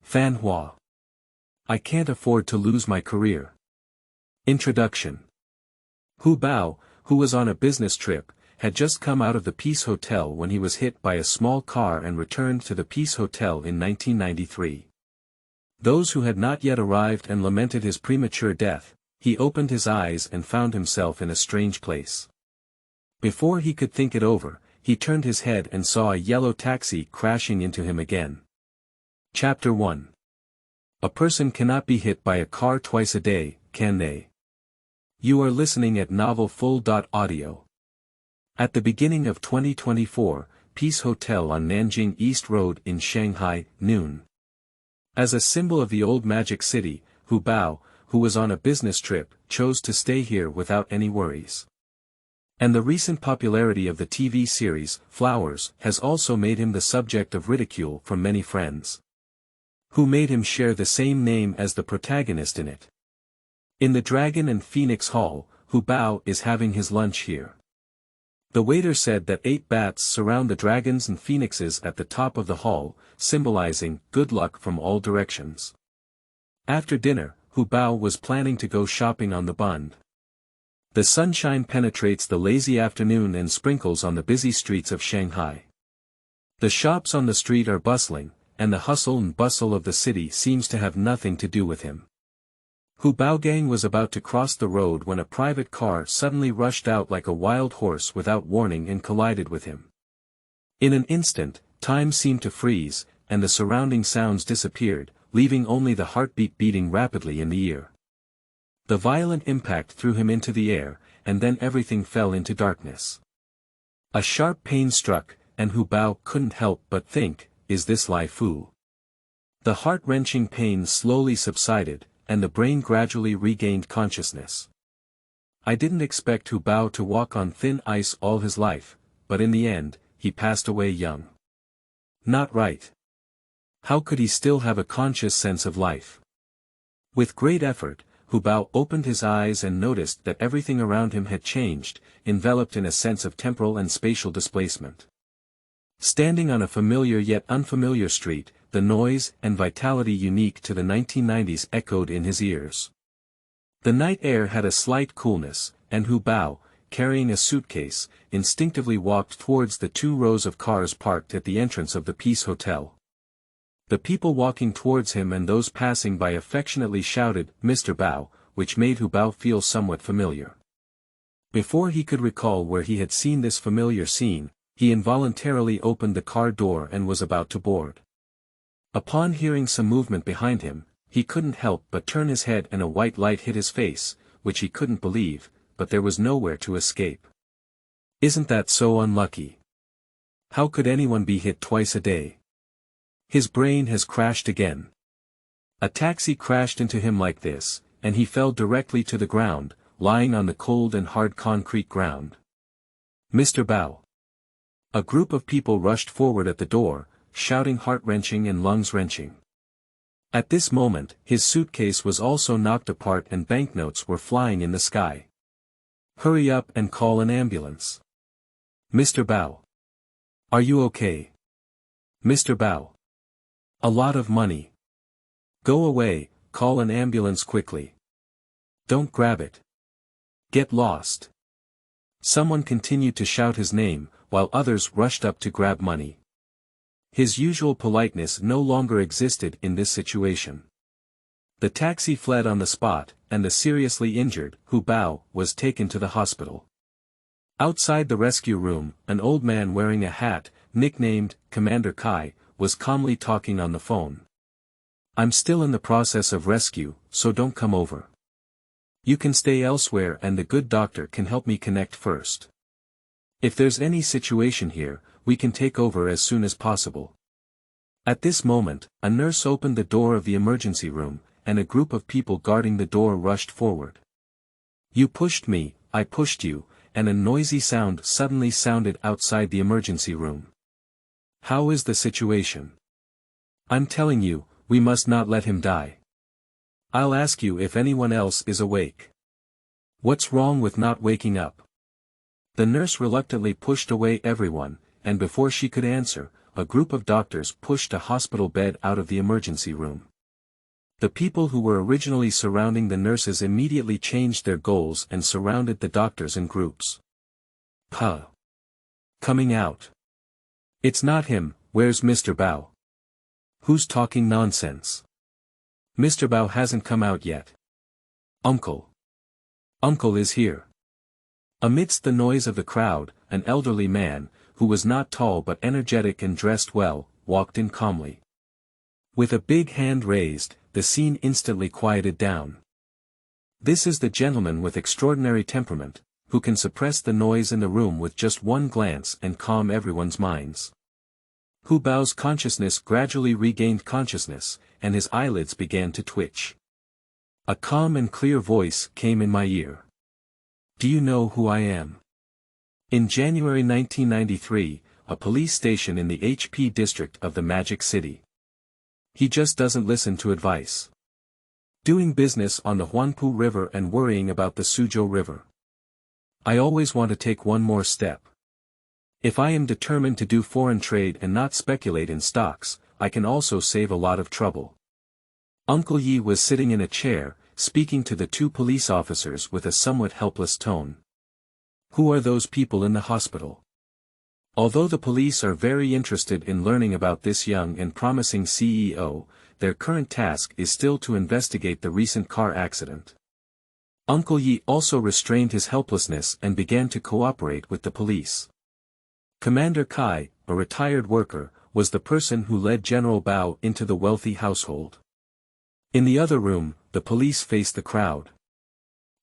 Fanhua. I can't afford to lose my career. Introduction. Hu Bao, who was on a business trip, had just come out of the Peace Hotel when he was hit by a small car and returned to the Peace Hotel in 1993. Those who had not yet arrived and lamented his premature death, he opened his eyes and found himself in a strange place. Before he could think it over, he turned his head and saw a yellow taxi crashing into him again. Chapter 1. A person cannot be hit by a car twice a day, can they? You are listening at Novel Full.audio. At the beginning of 2024, Peace Hotel on Nanjing East Road in Shanghai, noon. As a symbol of the old magic city, Hu Bao, who was on a business trip, chose to stay here without any worries. And the recent popularity of the TV series, Flowers, has also made him the subject of ridicule from many friends. Who made him share the same name as the protagonist in it. In the Dragon and Phoenix Hall, Hu Bao is having his lunch here. The waiter said that 8 bats surround the dragons and phoenixes at the top of the hall, symbolizing good luck from all directions. After dinner, Hu Bao was planning to go shopping on the Bund. The sunshine penetrates the lazy afternoon and sprinkles on the busy streets of Shanghai. The shops on the street are bustling, and the hustle and bustle of the city seems to have nothing to do with him. Hu Baogang was about to cross the road when a private car suddenly rushed out like a wild horse without warning and collided with him. In an instant, time seemed to freeze, and the surrounding sounds disappeared, leaving only the heartbeat beating rapidly in the ear. The violent impact threw him into the air, and then everything fell into darkness. A sharp pain struck, and Hu Bao couldn't help but think, is this Lai Fu? The heart-wrenching pain slowly subsided, and the brain gradually regained consciousness. I didn't expect Hu Bao to walk on thin ice all his life, but in the end, he passed away young. Not right. How could he still have a conscious sense of life? With great effort, Hu Bao opened his eyes and noticed that everything around him had changed, enveloped in a sense of temporal and spatial displacement. Standing on a familiar yet unfamiliar street, the noise and vitality unique to the 1990s echoed in his ears. The night air had a slight coolness, and Hu Bao, carrying a suitcase, instinctively walked towards the 2 rows of cars parked at the entrance of the Peace Hotel. The people walking towards him and those passing by affectionately shouted, "Mr. Bao," which made Hu Bao feel somewhat familiar. Before he could recall where he had seen this familiar scene, he involuntarily opened the car door and was about to board. Upon hearing some movement behind him, he couldn't help but turn his head and a white light hit his face, which he couldn't believe, but there was nowhere to escape. Isn't that so unlucky? How could anyone be hit twice a day? His brain has crashed again. A taxi crashed into him like this, and he fell directly to the ground, lying on the cold and hard concrete ground. Mr. Bao. A group of people rushed forward at the door, shouting heart-wrenching and lungs-wrenching. At this moment, his suitcase was also knocked apart and banknotes were flying in the sky. Hurry up and call an ambulance. Mr. Bao. Are you okay? Mr. Bao. A lot of money. Go away, call an ambulance quickly. Don't grab it. Get lost. Someone continued to shout his name, while others rushed up to grab money. His usual politeness no longer existed in this situation. The taxi fled on the spot, and the seriously injured, Hu Bao, was taken to the hospital. Outside the rescue room, an old man wearing a hat, nicknamed Commander Kai, was calmly talking on the phone. I'm still in the process of rescue, so don't come over. You can stay elsewhere and the good doctor can help me connect first. If there's any situation here, we can take over as soon as possible. At this moment, a nurse opened the door of the emergency room, and a group of people guarding the door rushed forward. You pushed me, I pushed you, and a noisy sound suddenly sounded outside the emergency room. How is the situation? I'm telling you, we must not let him die. I'll ask you if anyone else is awake. What's wrong with not waking up? The nurse reluctantly pushed away everyone, and before she could answer, a group of doctors pushed a hospital bed out of the emergency room. The people who were originally surrounding the nurses immediately changed their goals and surrounded the doctors in groups. Puh. Coming out. It's not him, where's Mr. Bao? Who's talking nonsense? Mr. Bao hasn't come out yet. Uncle. Uncle is here. Amidst the noise of the crowd, an elderly man, who was not tall but energetic and dressed well, walked in calmly. With a big hand raised, the scene instantly quieted down. This is the gentleman with extraordinary temperament, who can suppress the noise in the room with just one glance and calm everyone's minds. Hu Bao's consciousness gradually regained consciousness, and his eyelids began to twitch. A calm and clear voice came in my ear. Do you know who I am? In January 1993, a police station in the HP district of the Magic City. He just doesn't listen to advice. Doing business on the Huanpu River and worrying about the Suzhou River. I always want to take one more step. If I am determined to do foreign trade and not speculate in stocks, I can also save a lot of trouble. Uncle Yi was sitting in a chair, speaking to the two police officers with a somewhat helpless tone. Who are those people in the hospital? Although the police are very interested in learning about this young and promising CEO, their current task is still to investigate the recent car accident. Uncle Yi also restrained his helplessness and began to cooperate with the police. Commander Kai, a retired worker, was the person who led General Bao into the wealthy household. In the other room, the police faced the crowd.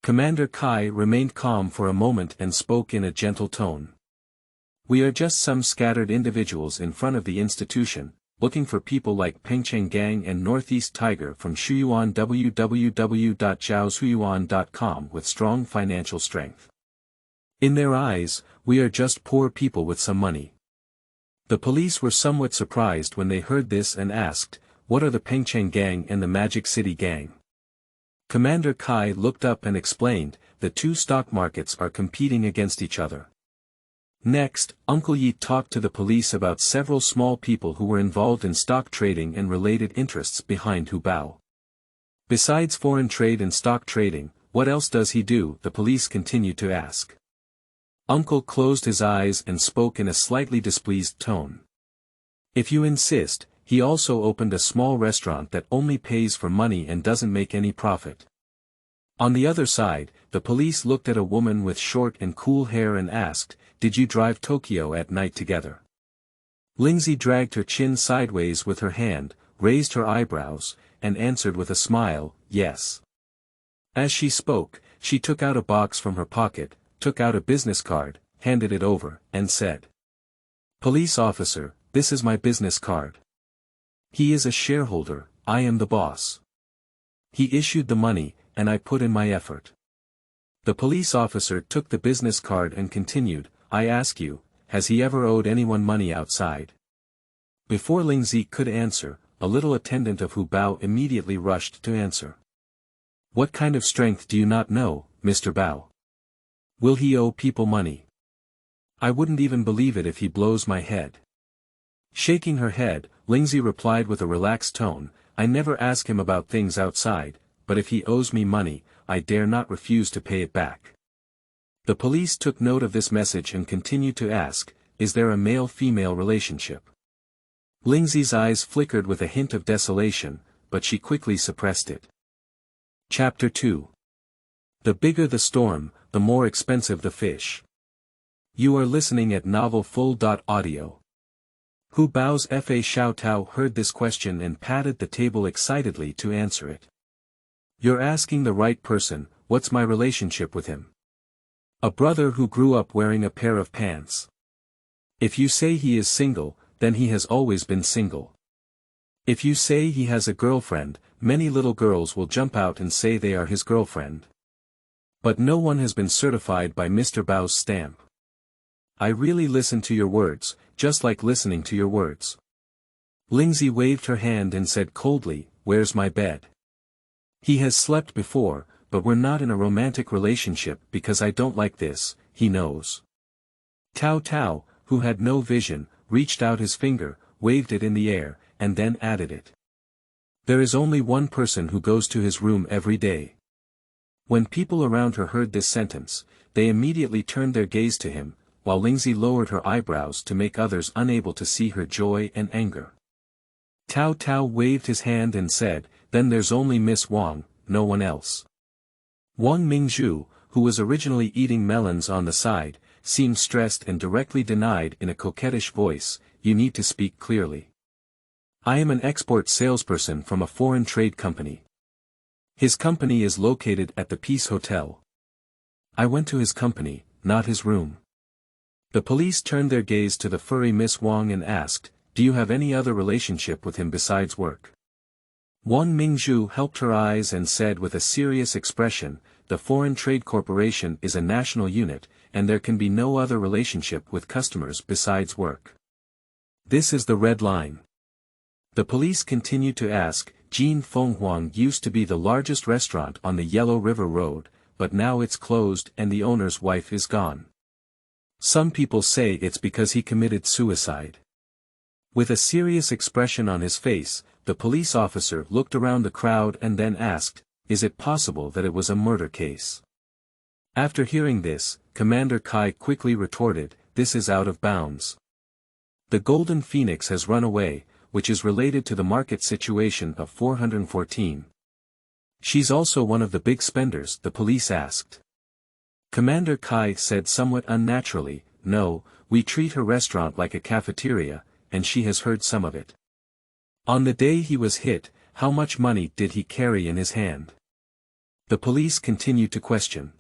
Commander Kai remained calm for a moment and spoke in a gentle tone. We are just some scattered individuals in front of the institution, looking for people like Pengcheng Gang and Northeast Tiger from Shuyuan www.zhaoshuyuan.com with strong financial strength. In their eyes, we are just poor people with some money. The police were somewhat surprised when they heard this and asked, what are the Pengcheng Gang and the Magic City Gang? Commander Kai looked up and explained, the two stock markets are competing against each other. Next, Uncle Yi talked to the police about several small people who were involved in stock trading and related interests behind Hu Bao. Besides foreign trade and stock trading, what else does he do? The police continued to ask. Uncle closed his eyes and spoke in a slightly displeased tone. If you insist, he also opened a small restaurant that only pays for money and doesn't make any profit. On the other side, the police looked at a woman with short and cool hair and asked, did you drive Tokyo at night together? Lingzi dragged her chin sideways with her hand, raised her eyebrows, and answered with a smile, yes. As she spoke, she took out a box from her pocket, took out a business card, handed it over, and said. Police officer, this is my business card. He is a shareholder, I am the boss. He issued the money, and I put in my effort. The police officer took the business card and continued, I ask you, has he ever owed anyone money outside? Before Lingzi could answer, a little attendant of Hu Bao immediately rushed to answer. What kind of strength do you not know, Mr. Bao? Will he owe people money? I wouldn't even believe it if he blows my head. Shaking her head, Lingzi replied with a relaxed tone, I never ask him about things outside, but if he owes me money, I dare not refuse to pay it back. The police took note of this message and continued to ask, is there a male-female relationship? Lingzi's eyes flickered with a hint of desolation, but she quickly suppressed it. Chapter 2. The bigger the storm, the more expensive the fish. You are listening at novelfull.audio. Hu Bao's Fa Xiaotao heard this question and patted the table excitedly to answer it. You're asking the right person, what's my relationship with him? A brother who grew up wearing a pair of pants. If you say he is single, then he has always been single. If you say he has a girlfriend, many little girls will jump out and say they are his girlfriend. But no one has been certified by Mr. Bao's stamp. I really listen to your words, just like listening to your words. Lingzi waved her hand and said coldly, where's my bed? He has slept before, but we're not in a romantic relationship because I don't like this, he knows. Tao Tao, who had no vision, reached out his finger, waved it in the air, and then added it. There is only one person who goes to his room every day. When people around her heard this sentence, they immediately turned their gaze to him, while Lingzi lowered her eyebrows to make others unable to see her joy and anger. Tao Tao waved his hand and said, "Then there's only Miss Wang, no one else." Wang Mingzhu, who was originally eating melons on the side, seemed stressed and directly denied in a coquettish voice, "You need to speak clearly. I am an export salesperson from a foreign trade company. His company is located at the Peace Hotel. I went to his company, not his room." The police turned their gaze to the furry Miss Wang and asked, "Do you have any other relationship with him besides work?" Wang Mingzhu helped her eyes and said with a serious expression, "The Foreign Trade Corporation is a national unit, and there can be no other relationship with customers besides work. This is the red line." The police continued to ask, Jin Fenghuang used to be the largest restaurant on the Yellow River Road, but now it's closed and the owner's wife is gone. Some people say it's because he committed suicide. With a serious expression on his face, the police officer looked around the crowd and then asked, "Is it possible that it was a murder case?" After hearing this, Commander Kai quickly retorted, "This is out of bounds. The Golden Phoenix has run away, which is related to the market situation of 414. She's also one of the big spenders," the police asked. Commander Kai said somewhat unnaturally, "No, we treat her restaurant like a cafeteria, and she has heard some of it." On the day he was hit, how much money did he carry in his hand? The police continued to question.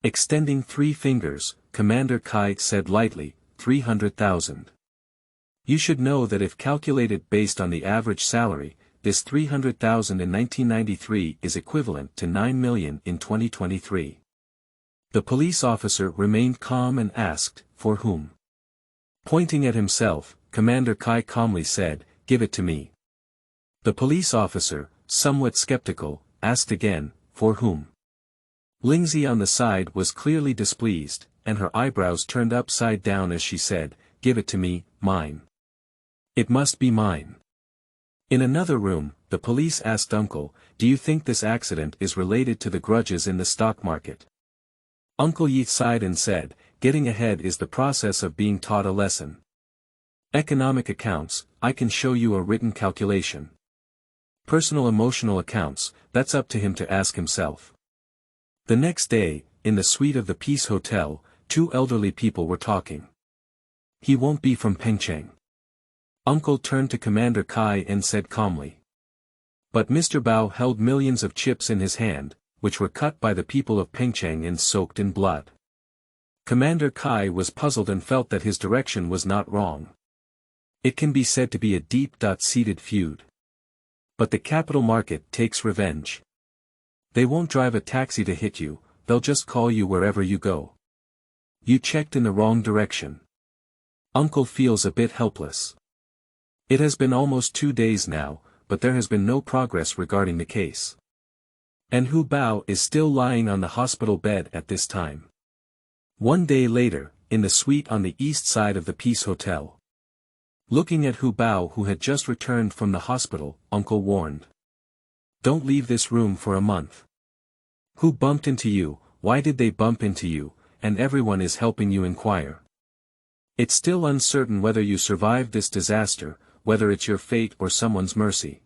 Extending 3 fingers, Commander Kai said lightly, 300,000. You should know that if calculated based on the average salary, this 300,000 in 1993 is equivalent to 9 million in 2023. The police officer remained calm and asked, "For whom?" Pointing at himself, Commander Kai calmly said, "Give it to me." The police officer, somewhat skeptical, asked again, "For whom?" Lingzi on the side was clearly displeased, and her eyebrows turned upside down as she said, "Give it to me, mine. It must be mine." In another room, the police asked Uncle, "Do you think this accident is related to the grudges in the stock market?" Uncle Yi sighed and said, "Getting ahead is the process of being taught a lesson. Economic accounts, I can show you a written calculation. Personal emotional accounts, that's up to him to ask himself." The next day, in the suite of the Peace Hotel, 2 elderly people were talking. "He won't be from Pengcheng." Uncle turned to Commander Kai and said calmly. But Mr. Bao held millions of chips in his hand, which were cut by the people of Pengcheng and soaked in blood. Commander Kai was puzzled and felt that his direction was not wrong. It can be said to be a deep-seated feud. But the capital market takes revenge. They won't drive a taxi to hit you, they'll just call you wherever you go. You checked in the wrong direction. Uncle feels a bit helpless. It has been almost 2 days now, but there has been no progress regarding the case. And Hu Bao is still lying on the hospital bed at this time. 1 day later, in the suite on the east side of the Peace Hotel. Looking at Hu Bao who had just returned from the hospital, Uncle warned. "Don't leave this room for a month. Who bumped into you, why did they bump into you, and everyone is helping you inquire. It's still uncertain whether you survived this disaster, whether it's your fate or someone's mercy.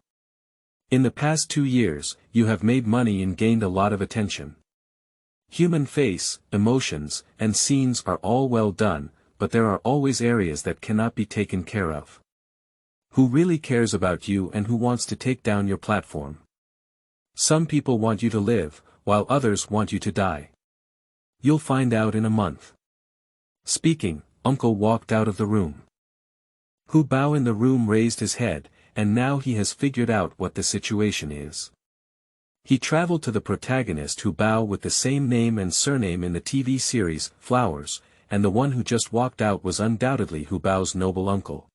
In the past 2 years, you have made money and gained a lot of attention. Human face, emotions, and scenes are all well done, but there are always areas that cannot be taken care of. Who really cares about you and who wants to take down your platform? Some people want you to live, while others want you to die. You'll find out in a month." Speaking, Uncle walked out of the room. Hu Bao in the room raised his head, and now he has figured out what the situation is. He traveled to the protagonist Hu Bao with the same name and surname in the TV series, Flowers, and the one who just walked out was undoubtedly Hu Bao's noble uncle.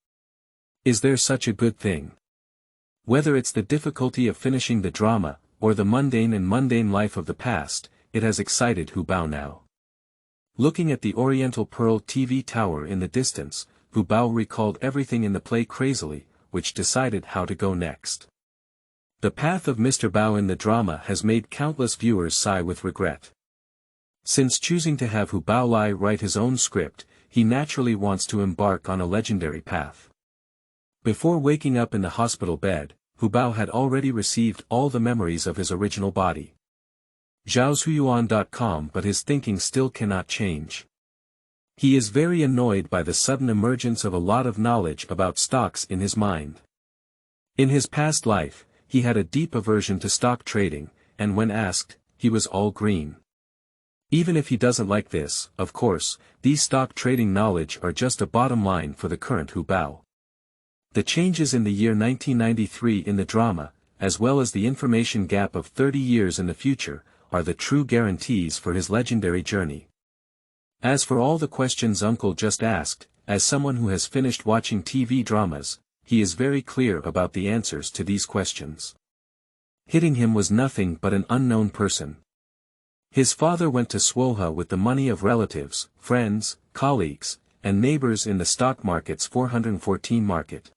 Is there such a good thing? Whether it's the difficulty of finishing the drama, or the mundane life of the past, it has excited Hu Bao now. Looking at the Oriental Pearl TV tower in the distance, Hu Bao recalled everything in the play crazily, which decided how to go next. The path of Mr. Bao in the drama has made countless viewers sigh with regret. Since choosing to have Hu Bao Lai write his own script, he naturally wants to embark on a legendary path. Before waking up in the hospital bed, Hu Bao had already received all the memories of his original body. Zhaoshuyuan.com, but his thinking still cannot change. He is very annoyed by the sudden emergence of a lot of knowledge about stocks in his mind. In his past life, he had a deep aversion to stock trading, and when asked, he was all green. Even if he doesn't like this, of course, these stock trading knowledge are just a bottom line for the current Hu Bao. The changes in the year 1993 in the drama, as well as the information gap of 30 years in the future, are the true guarantees for his legendary journey. As for all the questions Uncle just asked, as someone who has finished watching TV dramas, he is very clear about the answers to these questions. Hitting him was nothing but an unknown person. His father went to Swoha with the money of relatives, friends, colleagues, and neighbors in the stock market's 414 market.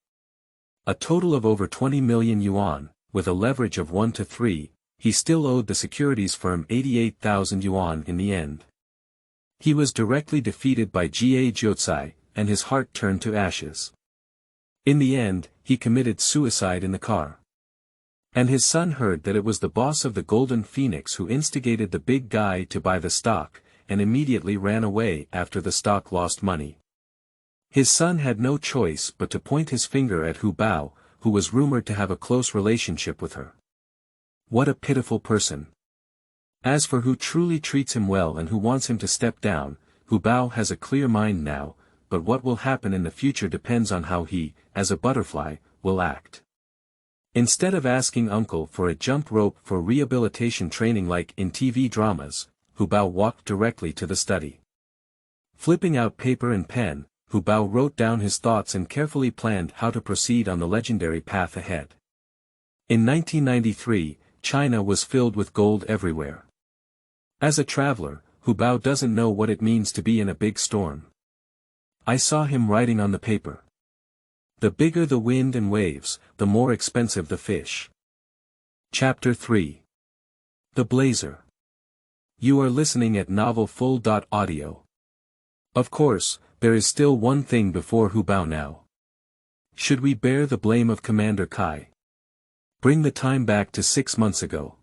A total of over 20 million yuan, with a leverage of 1 to 3, he still owed the securities firm 88,000 yuan in the end. He was directly defeated by Jie Jiucai, and his heart turned to ashes. In the end, he committed suicide in the car. And his son heard that it was the boss of the Golden Phoenix who instigated the big guy to buy the stock, and immediately ran away after the stock lost money. His son had no choice but to point his finger at Hu Bao, who was rumored to have a close relationship with her. What a pitiful person. As for who truly treats him well and who wants him to step down, Hu Bao has a clear mind now, but what will happen in the future depends on how he, as a butterfly, will act. Instead of asking Uncle for a jump rope for rehabilitation training like in TV dramas, Hu Bao walked directly to the study. Flipping out paper and pen, Hu Bao wrote down his thoughts and carefully planned how to proceed on the legendary path ahead. In 1993, China was filled with gold everywhere. As a traveler, Hu Bao doesn't know what it means to be in a big storm. I saw him writing on the paper. The bigger the wind and waves, the more expensive the fish. Chapter 3. The Blazer. You are listening at novelfull.audio. Of course, there is still one thing before Hu Bao now. Should we bear the blame of Commander Kai? Bring the time back to 6 months ago.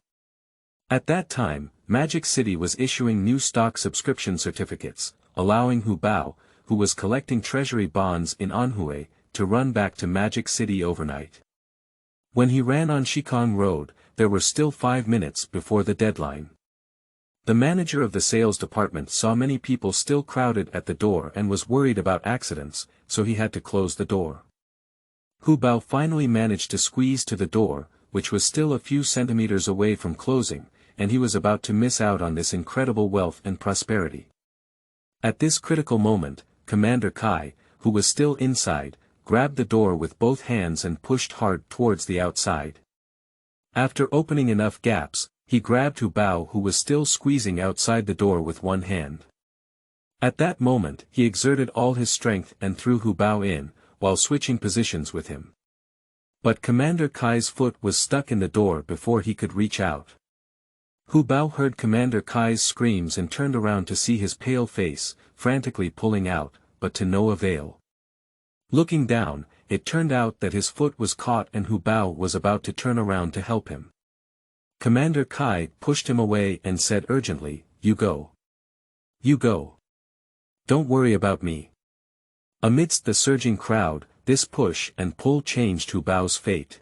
At that time, Magic City was issuing new stock subscription certificates, allowing Hu Bao, who was collecting treasury bonds in Anhui, to run back to Magic City overnight. When he ran on Shikong Road, there were still 5 minutes before the deadline. The manager of the sales department saw many people still crowded at the door and was worried about accidents, so he had to close the door. Hu Bao finally managed to squeeze to the door, which was still a few centimeters away from closing, and he was about to miss out on this incredible wealth and prosperity. At this critical moment, Commander Kai, who was still inside, grabbed the door with both hands and pushed hard towards the outside. After opening enough gaps, he grabbed Hu Bao, who was still squeezing outside the door with one hand. At that moment he exerted all his strength and threw Hu Bao in, while switching positions with him. But Commander Kai's foot was stuck in the door before he could reach out. Hu Bao heard Commander Kai's screams and turned around to see his pale face, frantically pulling out, but to no avail. Looking down, it turned out that his foot was caught and Hu Bao was about to turn around to help him. Commander Kai pushed him away and said urgently, "You go. You go. Don't worry about me." Amidst the surging crowd, this push and pull changed Hu Bao's fate.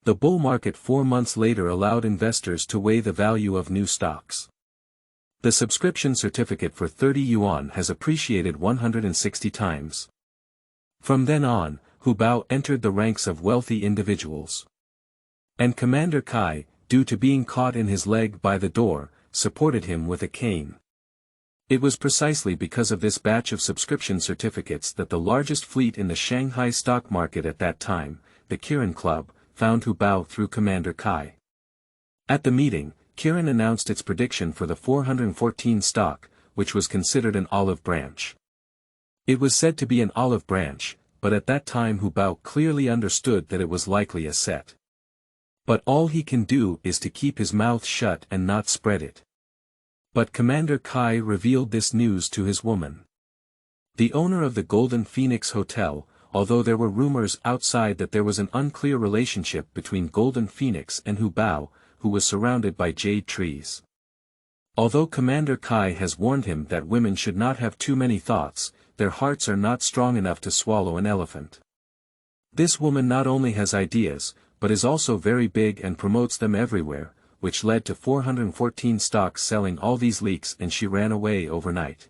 The bull market 4 months later allowed investors to weigh the value of new stocks. The subscription certificate for 30 yuan has appreciated 160 times. From then on, Hu Bao entered the ranks of wealthy individuals. And Commander Kai, due to being caught in his leg by the door, supported him with a cane. It was precisely because of this batch of subscription certificates that the largest fleet in the Shanghai stock market at that time, the Kirin Club, found Hu Bao through Commander Kai. At the meeting, Kirin announced its prediction for the 414 stock, which was considered an olive branch. It was said to be an olive branch, but at that time Hu Bao clearly understood that it was likely a set. But all he can do is to keep his mouth shut and not spread it. But Commander Kai revealed this news to his woman. The owner of the Golden Phoenix Hotel, although there were rumors outside that there was an unclear relationship between Golden Phoenix and Hu Bao, who was surrounded by jade trees. Although Commander Kai has warned him that women should not have too many thoughts, their hearts are not strong enough to swallow an elephant. This woman not only has ideas, but is also very big and promotes them everywhere, which led to 414 stocks selling all these leaks, and she ran away overnight.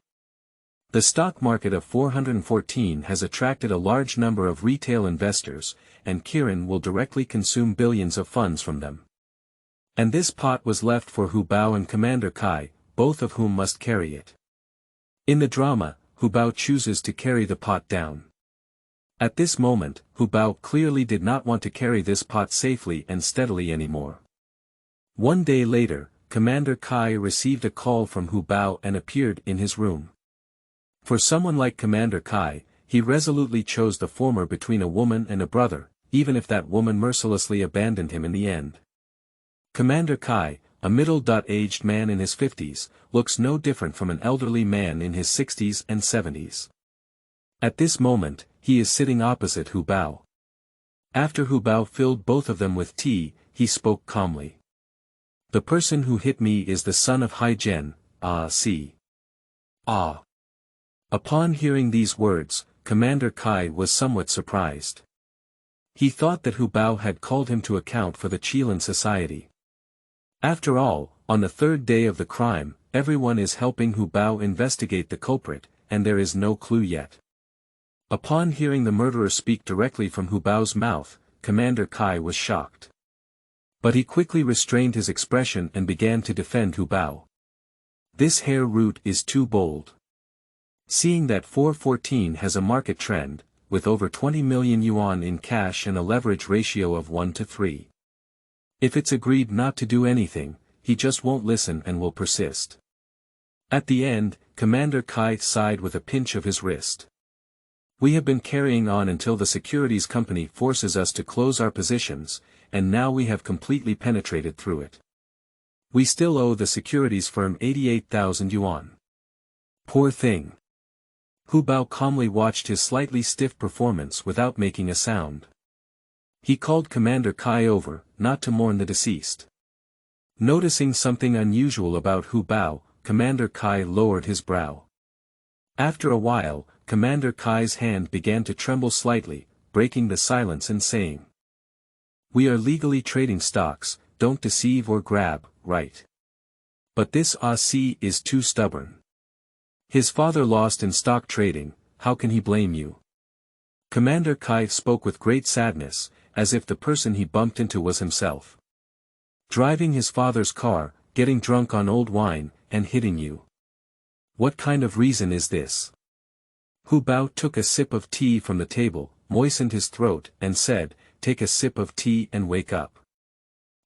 The stock market of 414 has attracted a large number of retail investors, and Kirin will directly consume billions of funds from them. And this pot was left for Hu Bao and Commander Kai, both of whom must carry it. In the drama, Hu Bao chooses to carry the pot down. At this moment, Hu Bao clearly did not want to carry this pot safely and steadily anymore. One day later, Commander Kai received a call from Hu Bao and appeared in his room. For someone like Commander Kai, he resolutely chose the former between a woman and a brother, even if that woman mercilessly abandoned him in the end. Commander Kai, a middle-aged man in his 50s, looks no different from an elderly man in his 60s and 70s. At this moment, he is sitting opposite Hu Bao. After Hu Bao filled both of them with tea, he spoke calmly. The person who hit me is the son of Hai Zhen, see. Upon hearing these words, Commander Kai was somewhat surprised. He thought that Hu Bao had called him to account for the Qilin society. After all, on the third day of the crime, everyone is helping Hu Bao investigate the culprit, and there is no clue yet. Upon hearing the murderer speak directly from Hu Bao's mouth, Commander Kai was shocked. But he quickly restrained his expression and began to defend Hu Bao. This hair root is too bold. Seeing that 414 has a market trend, with over 20 million yuan in cash and a leverage ratio of 1:3. If it's agreed not to do anything, he just won't listen and will persist. At the end, Commander Kai sighed with a pinch of his wrist. We have been carrying on until the securities company forces us to close our positions, and now we have completely penetrated through it. We still owe the securities firm 88,000 yuan. Poor thing. Hu Bao calmly watched his slightly stiff performance without making a sound. He called Commander Kai over, not to mourn the deceased. Noticing something unusual about Hu Bao, Commander Kai lowered his brow. After a while, Commander Kai's hand began to tremble slightly, breaking the silence and saying, "We are legally trading stocks, don't deceive or grab, right? But this Aussie is too stubborn. His father lost in stock trading, how can he blame you?" Commander Kai spoke with great sadness, as if the person he bumped into was himself. Driving his father's car, getting drunk on old wine, and hitting you. What kind of reason is this? Hu Bao took a sip of tea from the table, moistened his throat, and said, "Take a sip of tea and wake up."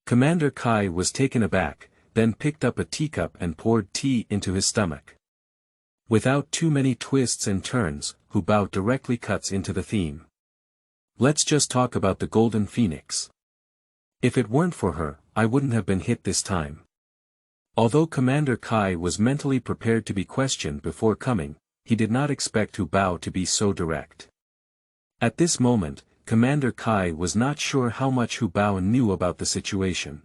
Commander Kai was taken aback, then picked up a teacup and poured tea into his stomach. Without too many twists and turns, Hu Bao directly cuts into the theme. Let's just talk about the Golden Phoenix. If it weren't for her, I wouldn't have been hit this time. Although Commander Kai was mentally prepared to be questioned before coming, he did not expect Hu Bao to be so direct. At this moment, Commander Kai was not sure how much Hu Bao knew about the situation.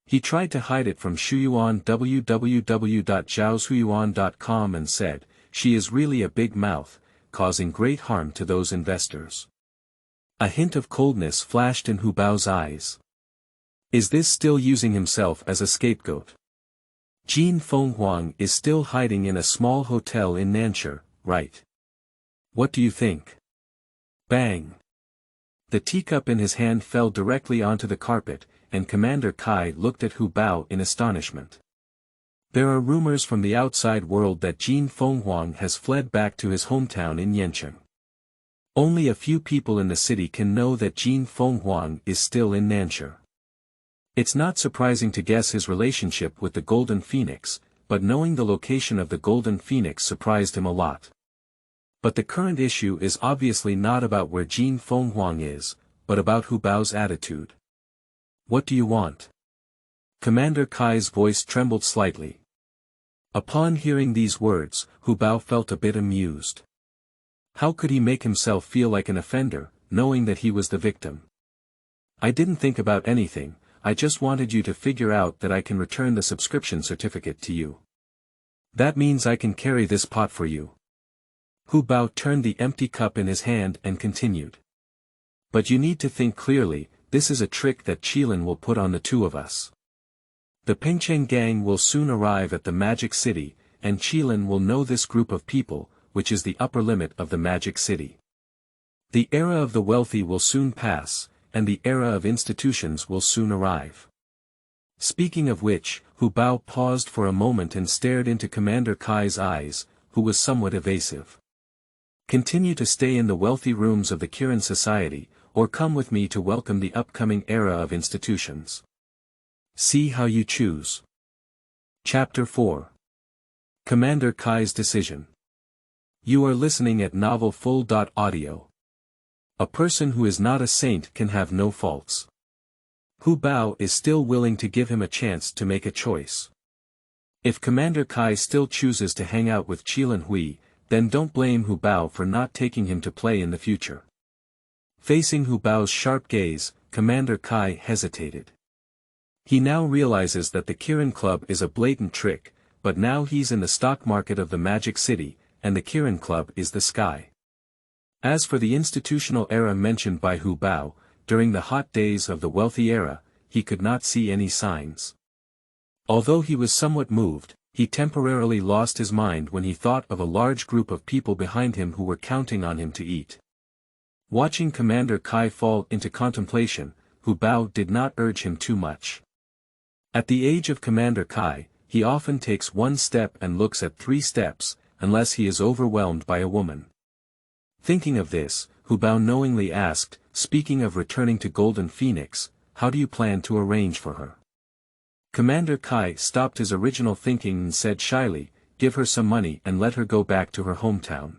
He tried to hide it from Shuyuan www.zhaoshuyuan.com and said, "She is really a big mouth, causing great harm to those investors." A hint of coldness flashed in Hu Bao's eyes. Is this still using himself as a scapegoat? Jin Fenghuang is still hiding in a small hotel in Nanshur, right? What do you think? Bang! The teacup in his hand fell directly onto the carpet, and Commander Kai looked at Hu Bao in astonishment. There are rumors from the outside world that Jin Fenghuang has fled back to his hometown in Yancheng. Only a few people in the city can know that Jin Fenghuang is still in Nanshur. It's not surprising to guess his relationship with the Golden Phoenix, but knowing the location of the Golden Phoenix surprised him a lot. But the current issue is obviously not about where Jin Fenghuang is, but about Hu Bao's attitude. What do you want? Commander Kai's voice trembled slightly. Upon hearing these words, Hu Bao felt a bit amused. How could he make himself feel like an offender, knowing that he was the victim? I didn't think about anything, I just wanted you to figure out that I can return the subscription certificate to you. That means I can carry this pot for you. Hu Bao turned the empty cup in his hand and continued. But you need to think clearly, this is a trick that Qilin will put on the two of us. The Pengcheng gang will soon arrive at the Magic City, and Qilin will know this group of people, which is the upper limit of the Magic City. The era of the wealthy will soon pass, and the era of institutions will soon arrive. Speaking of which, Hu Bao paused for a moment and stared into Commander Kai's eyes, who was somewhat evasive. Continue to stay in the wealthy rooms of the Kirin society, or come with me to welcome the upcoming era of institutions. See how you choose. Chapter 4. Commander Kai's Decision. You are listening at Novel Full.audio. A person who is not a saint can have no faults. Hu Bao is still willing to give him a chance to make a choice. If Commander Kai still chooses to hang out with Qilin Hui, then don't blame Hu Bao for not taking him to play in the future. Facing Hu Bao's sharp gaze, Commander Kai hesitated. He now realizes that the Kirin Club is a blatant trick, but now he's in the stock market of the Magic City, and the Kirin Club is the sky. As for the institutional era mentioned by Hu Bao, during the hot days of the wealthy era, he could not see any signs. Although he was somewhat moved, he temporarily lost his mind when he thought of a large group of people behind him who were counting on him to eat. Watching Commander Kai fall into contemplation, Hu Bao did not urge him too much. At the age of Commander Kai, he often takes one step and looks at 3 steps, unless he is overwhelmed by a woman. Thinking of this, Hu Bao knowingly asked, speaking of returning to Golden Phoenix, how do you plan to arrange for her? Commander Kai stopped his original thinking and said shyly, give her some money and let her go back to her hometown.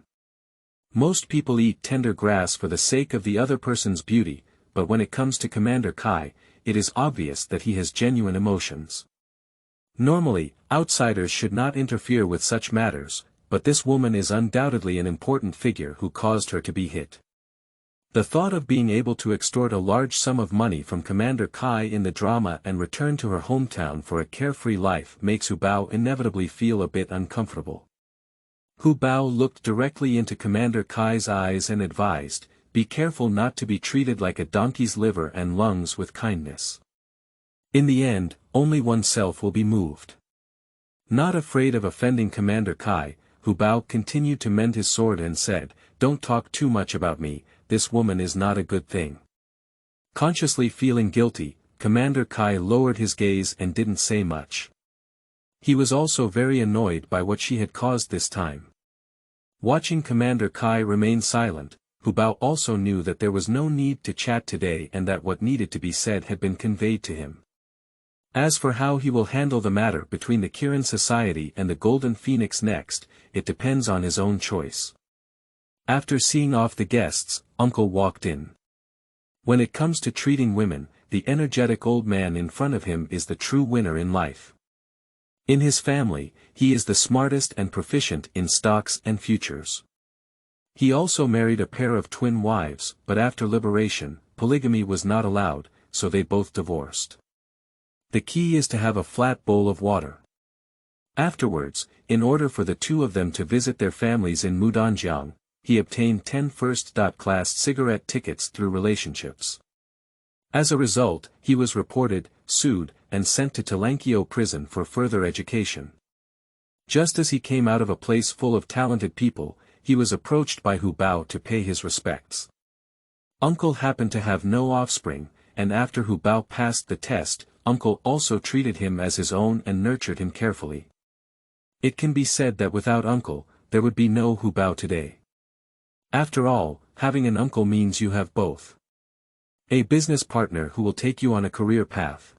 Most people eat tender grass for the sake of the other person's beauty, but when it comes to Commander Kai, it is obvious that he has genuine emotions. Normally, outsiders should not interfere with such matters, but this woman is undoubtedly an important figure who caused her to be hit. The thought of being able to extort a large sum of money from Commander Kai in the drama and return to her hometown for a carefree life makes Hu Bao inevitably feel a bit uncomfortable. Hu Bao looked directly into Commander Kai's eyes and advised, be careful not to be treated like a donkey's liver and lungs with kindness. In the end, only oneself will be moved. Not afraid of offending Commander Kai, Hu Bao continued to mend his sword and said, don't talk too much about me, this woman is not a good thing. Consciously feeling guilty, Commander Kai lowered his gaze and didn't say much. He was also very annoyed by what she had caused this time. Watching Commander Kai remain silent, Hu Bao also knew that there was no need to chat today and that what needed to be said had been conveyed to him. As for how he will handle the matter between the Kirin Society and the Golden Phoenix next, it depends on his own choice. After seeing off the guests, Uncle walked in. When it comes to treating women, the energetic old man in front of him is the true winner in life. In his family, he is the smartest and proficient in stocks and futures. He also married a pair of twin wives, but after liberation, polygamy was not allowed, so they both divorced. The key is to have a flat bowl of water. Afterwards, in order for the two of them to visit their families in Mudanjiang, he obtained 10 first-class cigarette tickets through relationships. As a result, he was reported, sued, and sent to Talankio prison for further education. Just as he came out of a place full of talented people, he was approached by Hu Bao to pay his respects. Uncle happened to have no offspring, and after Hu Bao passed the test, Uncle also treated him as his own and nurtured him carefully. It can be said that without Uncle, there would be no Hu Bao today. After all, having an uncle means you have both. A business partner who will take you on a career path.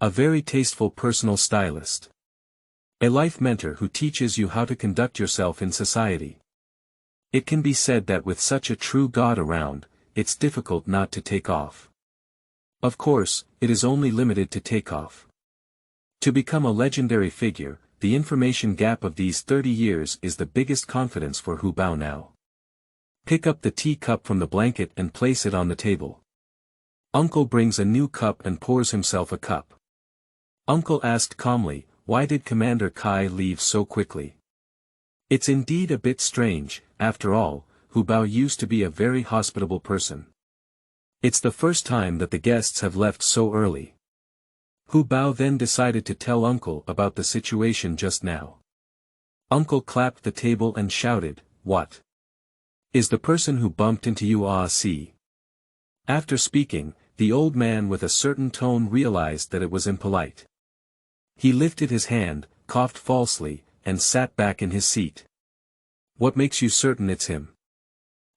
A very tasteful personal stylist. A life mentor who teaches you how to conduct yourself in society. It can be said that with such a true god around, it's difficult not to take off. Of course, it is only limited to takeoff. To become a legendary figure, the information gap of these 30 years is the biggest confidence for Hu Bao now. Pick up the tea cup from the blanket and place it on the table. Uncle brings a new cup and pours himself a cup. Uncle asked calmly, why did Commander Kai leave so quickly? It's indeed a bit strange, after all, Hu Bao used to be a very hospitable person. It's the first time that the guests have left so early. Hu Bao then decided to tell Uncle about the situation just now. Uncle clapped the table and shouted, "What? Is the person who bumped into you see?" After speaking, the old man with a certain tone realized that it was impolite. He lifted his hand, coughed falsely, and sat back in his seat. What makes you certain it's him?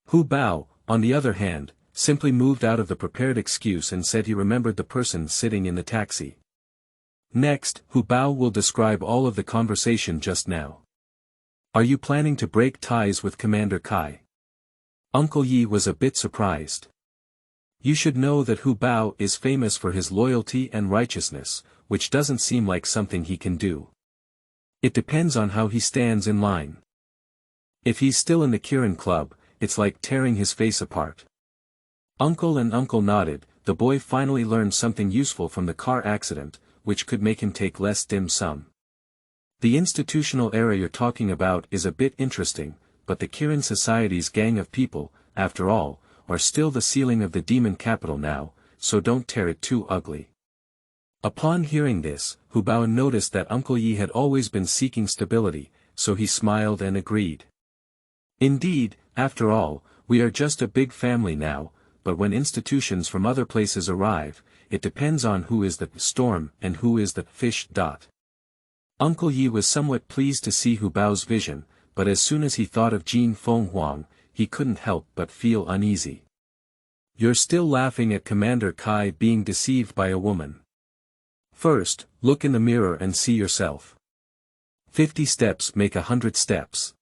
Hu Bao, on the other hand, simply moved out of the prepared excuse and said he remembered the person sitting in the taxi. Next, Hu Bao will describe all of the conversation just now. Are you planning to break ties with Commander Kai? Uncle Yi was a bit surprised. You should know that Hu Bao is famous for his loyalty and righteousness, which doesn't seem like something he can do. It depends on how he stands in line. If he's still in the Kirin Club, it's like tearing his face apart. Uncle nodded. The boy finally learned something useful from the car accident, which could make him take less dim sum. The institutional era you're talking about is a bit interesting, but the Kirin Society's gang of people, after all, are still the ceiling of the demon capital now, so don't tear it too ugly. Upon hearing this, Hu Bao noticed that Uncle Yi had always been seeking stability, so he smiled and agreed. Indeed, after all, we are just a big family now, but when institutions from other places arrive, it depends on who is the storm and who is the fish. Uncle Yi was somewhat pleased to see Hu Bao's vision, but as soon as he thought of Jin Fenghuang, he couldn't help but feel uneasy. You're still laughing at Commander Kai being deceived by a woman. First, look in the mirror and see yourself. 50 steps make 100 steps.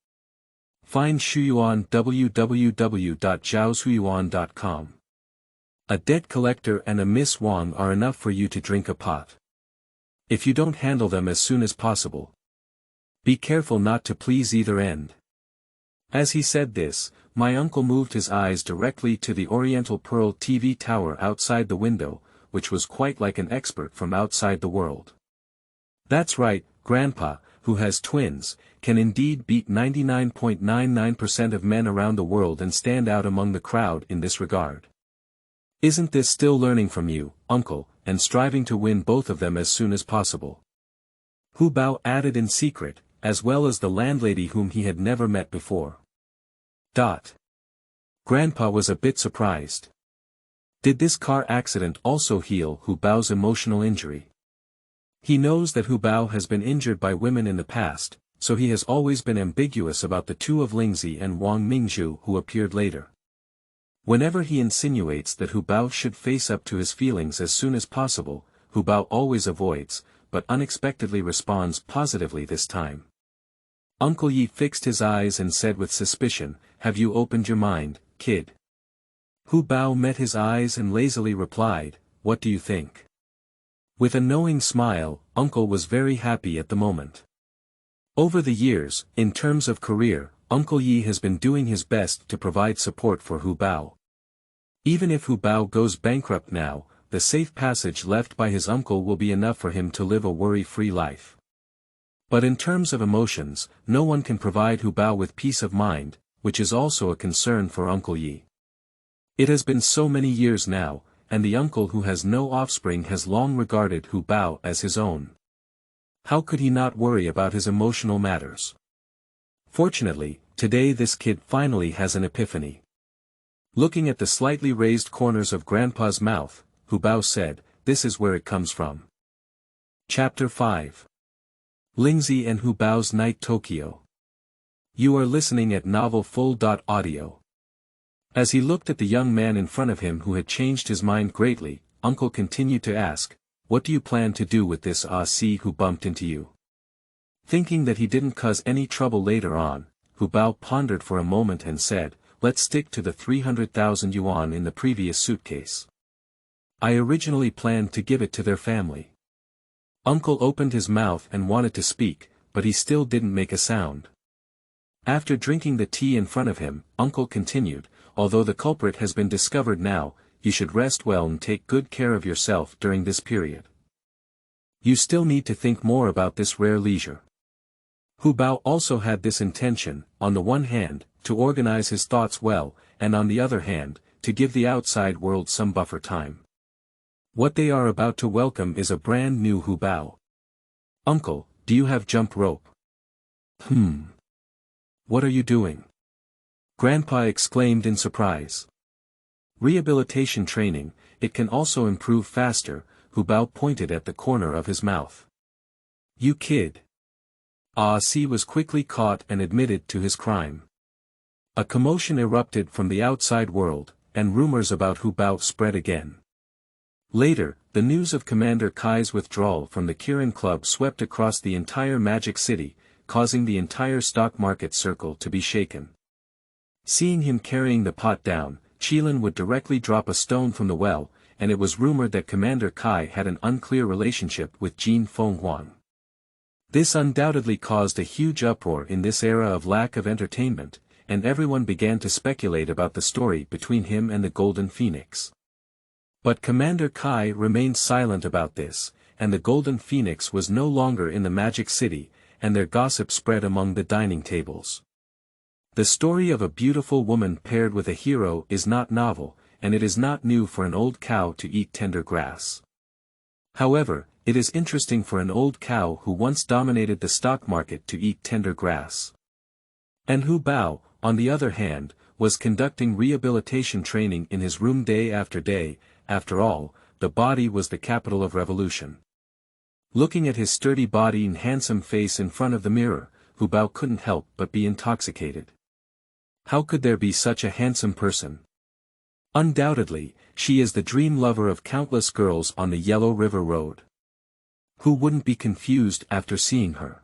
Find Shuyuan www.zhaoshuyuan.com. A debt collector and a Miss Wang are enough for you to drink a pot. If you don't handle them as soon as possible, be careful not to please either end. As he said this, my uncle moved his eyes directly to the Oriental Pearl TV tower outside the window, which was quite like an expert from outside the world. That's right, Grandpa, who has twins, can indeed beat 99.99% of men around the world and stand out among the crowd in this regard. Isn't this still learning from you, Uncle, and striving to win both of them as soon as possible? Hu Bao added in secret, as well as the landlady whom he had never met before. Grandpa was a bit surprised. Did this car accident also heal Hu Bao's emotional injury? He knows that Hu Bao has been injured by women in the past, so he has always been ambiguous about the two of Lingzi and Wang Mingzhu who appeared later. Whenever he insinuates that Hu Bao should face up to his feelings as soon as possible, Hu Bao always avoids, but unexpectedly responds positively this time. Uncle Yi fixed his eyes and said with suspicion, "Have you opened your mind, kid?" Hu Bao met his eyes and lazily replied, "What do you think?" With a knowing smile, Uncle was very happy at the moment. Over the years, in terms of career, Uncle Yi has been doing his best to provide support for Hu Bao. Even if Hu Bao goes bankrupt now, the safe passage left by his uncle will be enough for him to live a worry-free life. But in terms of emotions, no one can provide Hu Bao with peace of mind, which is also a concern for Uncle Yi. It has been so many years now, and the uncle who has no offspring has long regarded Hu Bao as his own. How could he not worry about his emotional matters? Fortunately, today this kid finally has an epiphany. Looking at the slightly raised corners of Grandpa's mouth, Hu Bao said, "This is where it comes from." Chapter 5. Lingzi and Hu Bao's Night Tokyo. You are listening at Novel Full.audio. As he looked at the young man in front of him who had changed his mind greatly, Uncle continued to ask, "What do you plan to do with this see who bumped into you?" Thinking that he didn't cause any trouble later on, Hu Bao pondered for a moment and said, "Let's stick to the 300,000 yuan in the previous suitcase. I originally planned to give it to their family." Uncle opened his mouth and wanted to speak, but he still didn't make a sound. After drinking the tea in front of him, Uncle continued, "Although the culprit has been discovered now, you should rest well and take good care of yourself during this period. You still need to think more about this rare leisure." Hu Bao also had this intention, on the one hand, to organize his thoughts well, and on the other hand, to give the outside world some buffer time. What they are about to welcome is a brand new Hu Bao. "Uncle, do you have jump rope?" What are you doing?" Grandpa exclaimed in surprise. "Rehabilitation training, it can also improve faster," Hu Bao pointed at the corner of his mouth. "You kid." Si was quickly caught and admitted to his crime. A commotion erupted from the outside world, and rumors about Hu Bao spread again. Later, the news of Commander Kai's withdrawal from the Kirin Club swept across the entire Magic City, causing the entire stock market circle to be shaken. Seeing him carrying the pot down, Qilin would directly drop a stone from the well, and it was rumored that Commander Kai had an unclear relationship with Jin Fenghuang. This undoubtedly caused a huge uproar in this era of lack of entertainment, and everyone began to speculate about the story between him and the Golden Phoenix. But Commander Kai remained silent about this, and the Golden Phoenix was no longer in the Magic City, and their gossip spread among the dining tables. The story of a beautiful woman paired with a hero is not novel, and it is not new for an old cow to eat tender grass. However, it is interesting for an old cow who once dominated the stock market to eat tender grass. And Hu Bao, on the other hand, was conducting rehabilitation training in his room day after day. After all, the body was the capital of revolution. Looking at his sturdy body and handsome face in front of the mirror, Hu Bao couldn't help but be intoxicated. How could there be such a handsome person? Undoubtedly, she is the dream lover of countless girls on the Yellow River Road. Who wouldn't be confused after seeing her?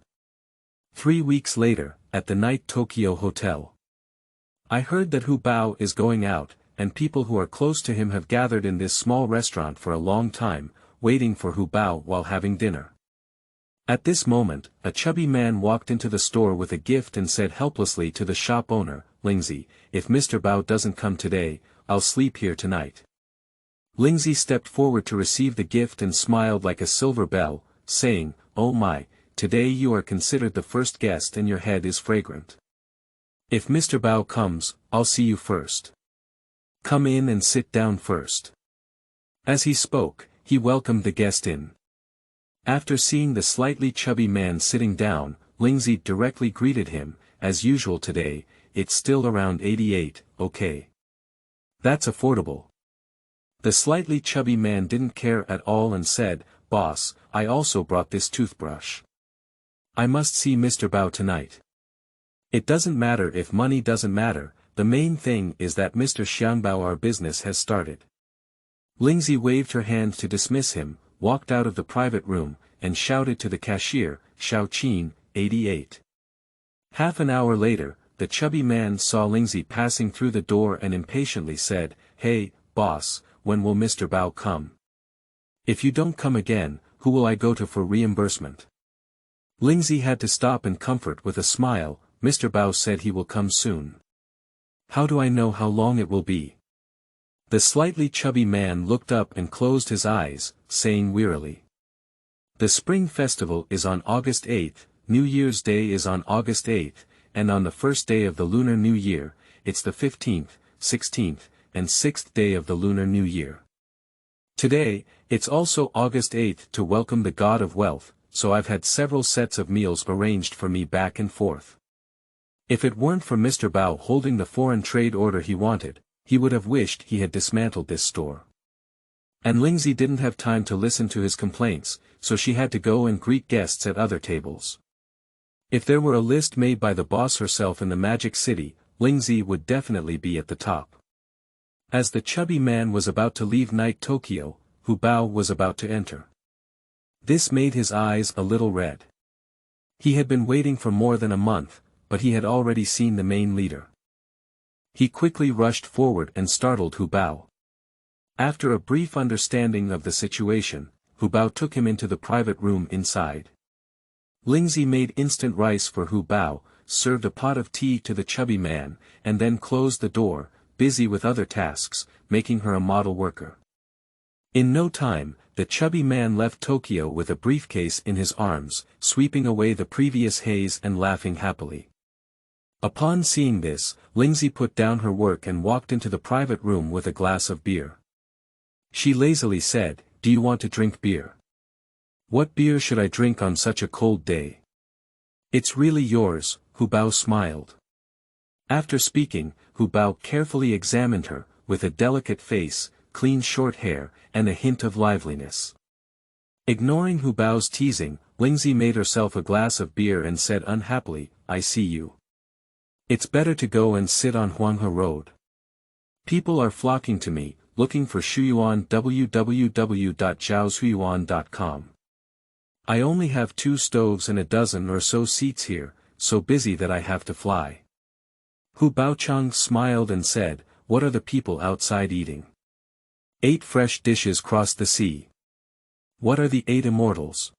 3 weeks later, at the Night Tokyo Hotel. I heard that Hu Bao is going out, and people who are close to him have gathered in this small restaurant for a long time, waiting for Hu Bao while having dinner. At this moment, a chubby man walked into the store with a gift and said helplessly to the shop owner, "Lingzi, if Mr. Bao doesn't come today, I'll sleep here tonight." Lingzi stepped forward to receive the gift and smiled like a silver bell, saying, "Oh my, today you are considered the first guest and your head is fragrant. If Mr. Bao comes, I'll see you first. Come in and sit down first." As he spoke, he welcomed the guest in. After seeing the slightly chubby man sitting down, Lingzi directly greeted him, "As usual today, it's still around 88, okay? That's affordable." The slightly chubby man didn't care at all and said, "Boss, I also brought this toothbrush. I must see Mr. Bao tonight. It doesn't matter if money doesn't matter, the main thing is that Mr. Xiangbao our business has started." Lingzi waved her hand to dismiss him, walked out of the private room, and shouted to the cashier, "Xiao Qin, 88. Half an hour later, the chubby man saw Lingzi passing through the door and impatiently said, "Hey, boss, when will Mr. Bao come? If you don't come again, who will I go to for reimbursement?" Lingzi had to stop and comfort with a smile, "Mr. Bao said he will come soon. How do I know how long it will be?" The slightly chubby man looked up and closed his eyes, saying wearily, "The Spring Festival is on August 8th, New Year's Day is on August 8th, and on the first day of the Lunar New Year, it's the 15th, 16th, and 6th day of the Lunar New Year. Today, it's also August 8th to welcome the God of Wealth, so I've had several sets of meals arranged for me back and forth. If it weren't for Mr. Bao holding the foreign trade order he wanted, he would have wished he had dismantled this store." And Lingzi didn't have time to listen to his complaints, so she had to go and greet guests at other tables. If there were a list made by the boss herself in the Magic City, Lingzi would definitely be at the top. As the chubby man was about to leave Night Tokyo, Hu Bao was about to enter. This made his eyes a little red. He had been waiting for more than a month, but he had already seen the main leader. He quickly rushed forward and startled Hu Bao. After a brief understanding of the situation, Hu Bao took him into the private room inside. Lingzi made instant rice for Hu Bao, served a pot of tea to the chubby man, and then closed the door, busy with other tasks, making her a model worker. In no time, the chubby man left Tokyo with a briefcase in his arms, sweeping away the previous haze and laughing happily. Upon seeing this, Lingzi put down her work and walked into the private room with a glass of beer. She lazily said, "Do you want to drink beer?" "What beer should I drink on such a cold day?" "It's really yours," Hu Bao smiled. After speaking, Hu Bao carefully examined her, with a delicate face, clean short hair, and a hint of liveliness. Ignoring Hu Bao's teasing, Lingzi made herself a glass of beer and said unhappily, "I see you. It's better to go and sit on Huanghe Road. People are flocking to me, looking for Shuyuan www.zhaoshuyuan.com. I only have 2 stoves and a dozen or so seats here, so busy that I have to fly." Hu Baochang smiled and said, "What are the people outside eating?" 8 fresh dishes crossed the sea. "What are the 8 immortals?"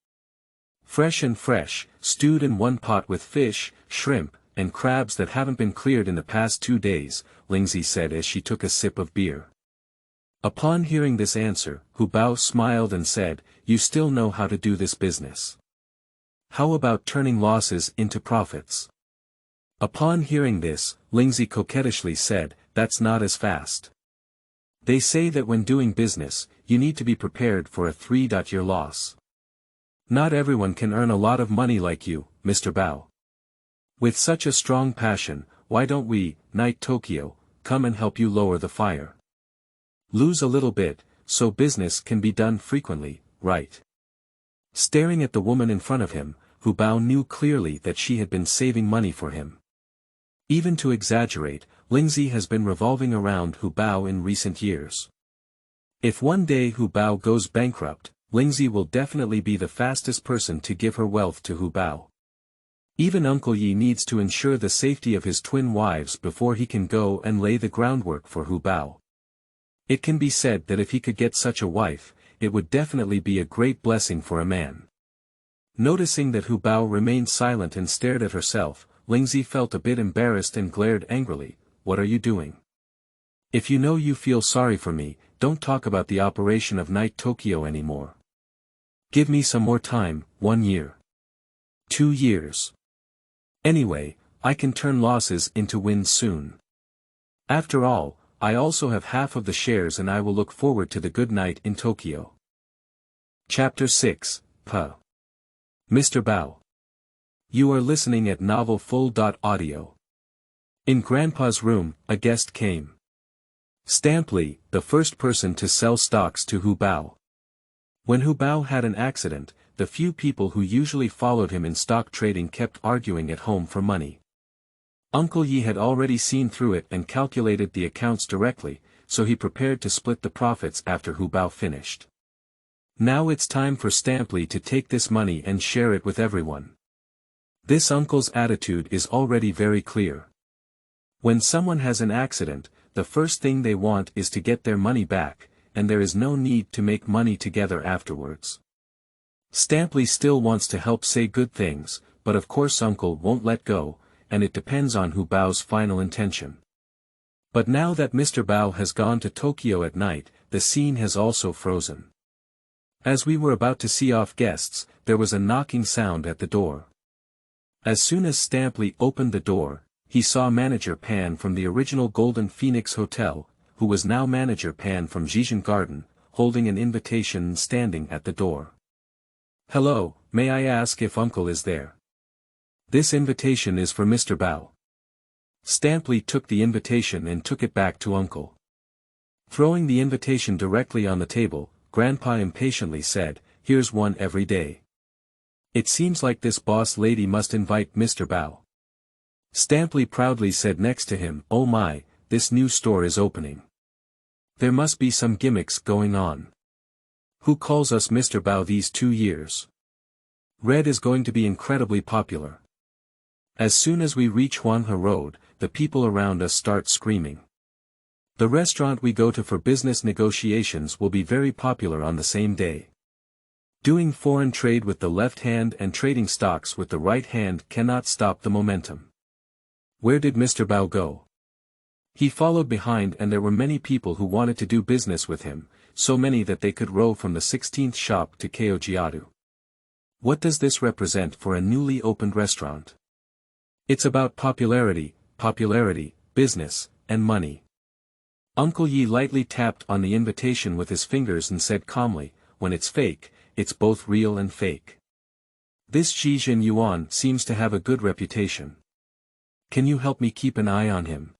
"Fresh and fresh, stewed in one pot with fish, shrimp, and crabs that haven't been cleared in the past 2 days, Lingzi said as she took a sip of beer. Upon hearing this answer, Hu Bao smiled and said, "You still know how to do this business. How about turning losses into profits?" Upon hearing this, Lingzi coquettishly said, "That's not as fast. They say that when doing business, you need to be prepared for a 3-year loss. Not everyone can earn a lot of money like you, Mr. Bao. With such a strong passion, why don't we, Night Tokyo, come and help you lower the fire? Lose a little bit, so business can be done frequently, right?" Staring at the woman in front of him, Hu Bao knew clearly that she had been saving money for him. Even to exaggerate, Lingzi has been revolving around Hu Bao in recent years. If one day Hu Bao goes bankrupt, Lingzi will definitely be the fastest person to give her wealth to Hu Bao. Even Uncle Yi needs to ensure the safety of his twin wives before he can go and lay the groundwork for Hu Bao. It can be said that if he could get such a wife, it would definitely be a great blessing for a man. Noticing that Hu Bao remained silent and stared at herself, Lingzi felt a bit embarrassed and glared angrily, "What are you doing? If you know you feel sorry for me, don't talk about the operation of Night Tokyo anymore. Give me some more time, 1 year. 2 years. Anyway, I can turn losses into wins soon. After all, I also have half of the shares and I will look forward to the good night in Tokyo." Chapter 6, Mr. Bao. You are listening at novelfull.audio. In Grandpa's room, a guest came. Stampley, the first person to sell stocks to Hu Bao. When Hu Bao had an accident, the few people who usually followed him in stock trading kept arguing at home for money. Uncle Yi had already seen through it and calculated the accounts directly, so he prepared to split the profits after Hu Bao finished. Now it's time for Stampley to take this money and share it with everyone. This uncle's attitude is already very clear. When someone has an accident, the first thing they want is to get their money back, and there is no need to make money together afterwards. Stampley still wants to help say good things, but of course Uncle won't let go, and it depends on Hu Bao's final intention. But now that Mr. Bao has gone to Tokyo at night, the scene has also frozen. As we were about to see off guests, there was a knocking sound at the door. As soon as Stampley opened the door, he saw Manager Pan from the original Golden Phoenix Hotel, who was now Manager Pan from Zhejian Garden, holding an invitation and standing at the door. "Hello, may I ask if Uncle is there? This invitation is for Mr. Bao." Stampley took the invitation and took it back to Uncle. Throwing the invitation directly on the table, Grandpa impatiently said, "Here's one every day. It seems like this boss lady must invite Mr. Bao." Stampley proudly said next to him, "Oh my, this new store is opening. There must be some gimmicks going on. Who calls us Mr. Bao these 2 years? Red is going to be incredibly popular." As soon as we reach Fanhua Road, the people around us start screaming. The restaurant we go to for business negotiations will be very popular on the same day. Doing foreign trade with the left hand and trading stocks with the right hand cannot stop the momentum. Where did Mr. Bao go? He followed behind, and there were many people who wanted to do business with him, so many that they could row from the 16th shop to Kyojiadu. What does this represent for a newly opened restaurant? It's about popularity, business, and money. Uncle Yi lightly tapped on the invitation with his fingers and said calmly, when it's fake, it's both real and fake. This Xijin Yuan seems to have a good reputation. Can you help me keep an eye on him?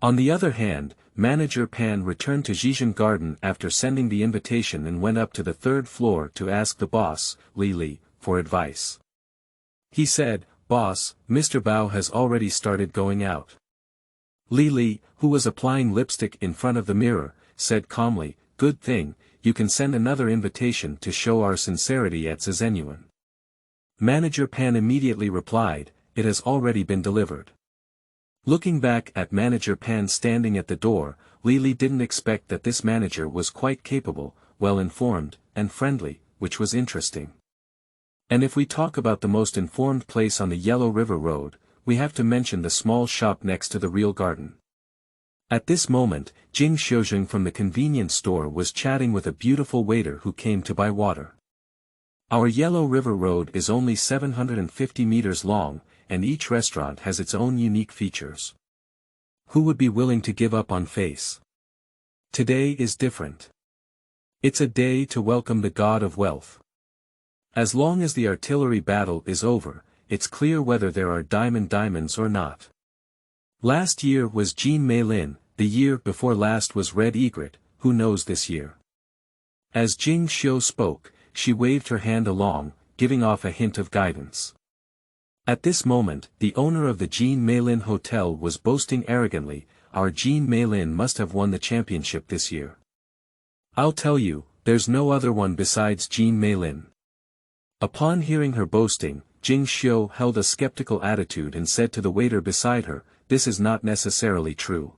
On the other hand, Manager Pan returned to Xijin Garden after sending the invitation and went up to the 3rd floor to ask the boss, Li, for advice. He said, "Boss, Mr. Bao has already started going out." Li, who was applying lipstick in front of the mirror, said calmly, "Good thing, you can send another invitation to show our sincerity at Zhenyuan." Manager Pan immediately replied, "It has already been delivered." Looking back at Manager Pan standing at the door, Li didn't expect that this manager was quite capable, well-informed, and friendly, which was interesting. And if we talk about the most informed place on the Yellow River Road, we have to mention the small shop next to the real garden. At this moment, Jing Xiuzheng from the convenience store was chatting with a beautiful waiter who came to buy water. Our Yellow River Road is only 750 meters long, and each restaurant has its own unique features. Who would be willing to give up on face? Today is different. It's a day to welcome the god of wealth. As long as the artillery battle is over, it's clear whether there are diamonds or not. Last year was Jean Meilin, the year before last was Red Egret, who knows this year? As Jing Xiu spoke, she waved her hand along, giving off a hint of guidance. At this moment, the owner of the Jean Meilin Hotel was boasting arrogantly, "Our Jean Meilin must have won the championship this year. I'll tell you, there's no other one besides Jean Meilin." Upon hearing her boasting, Jing Xiu held a skeptical attitude and said to the waiter beside her, "This is not necessarily true.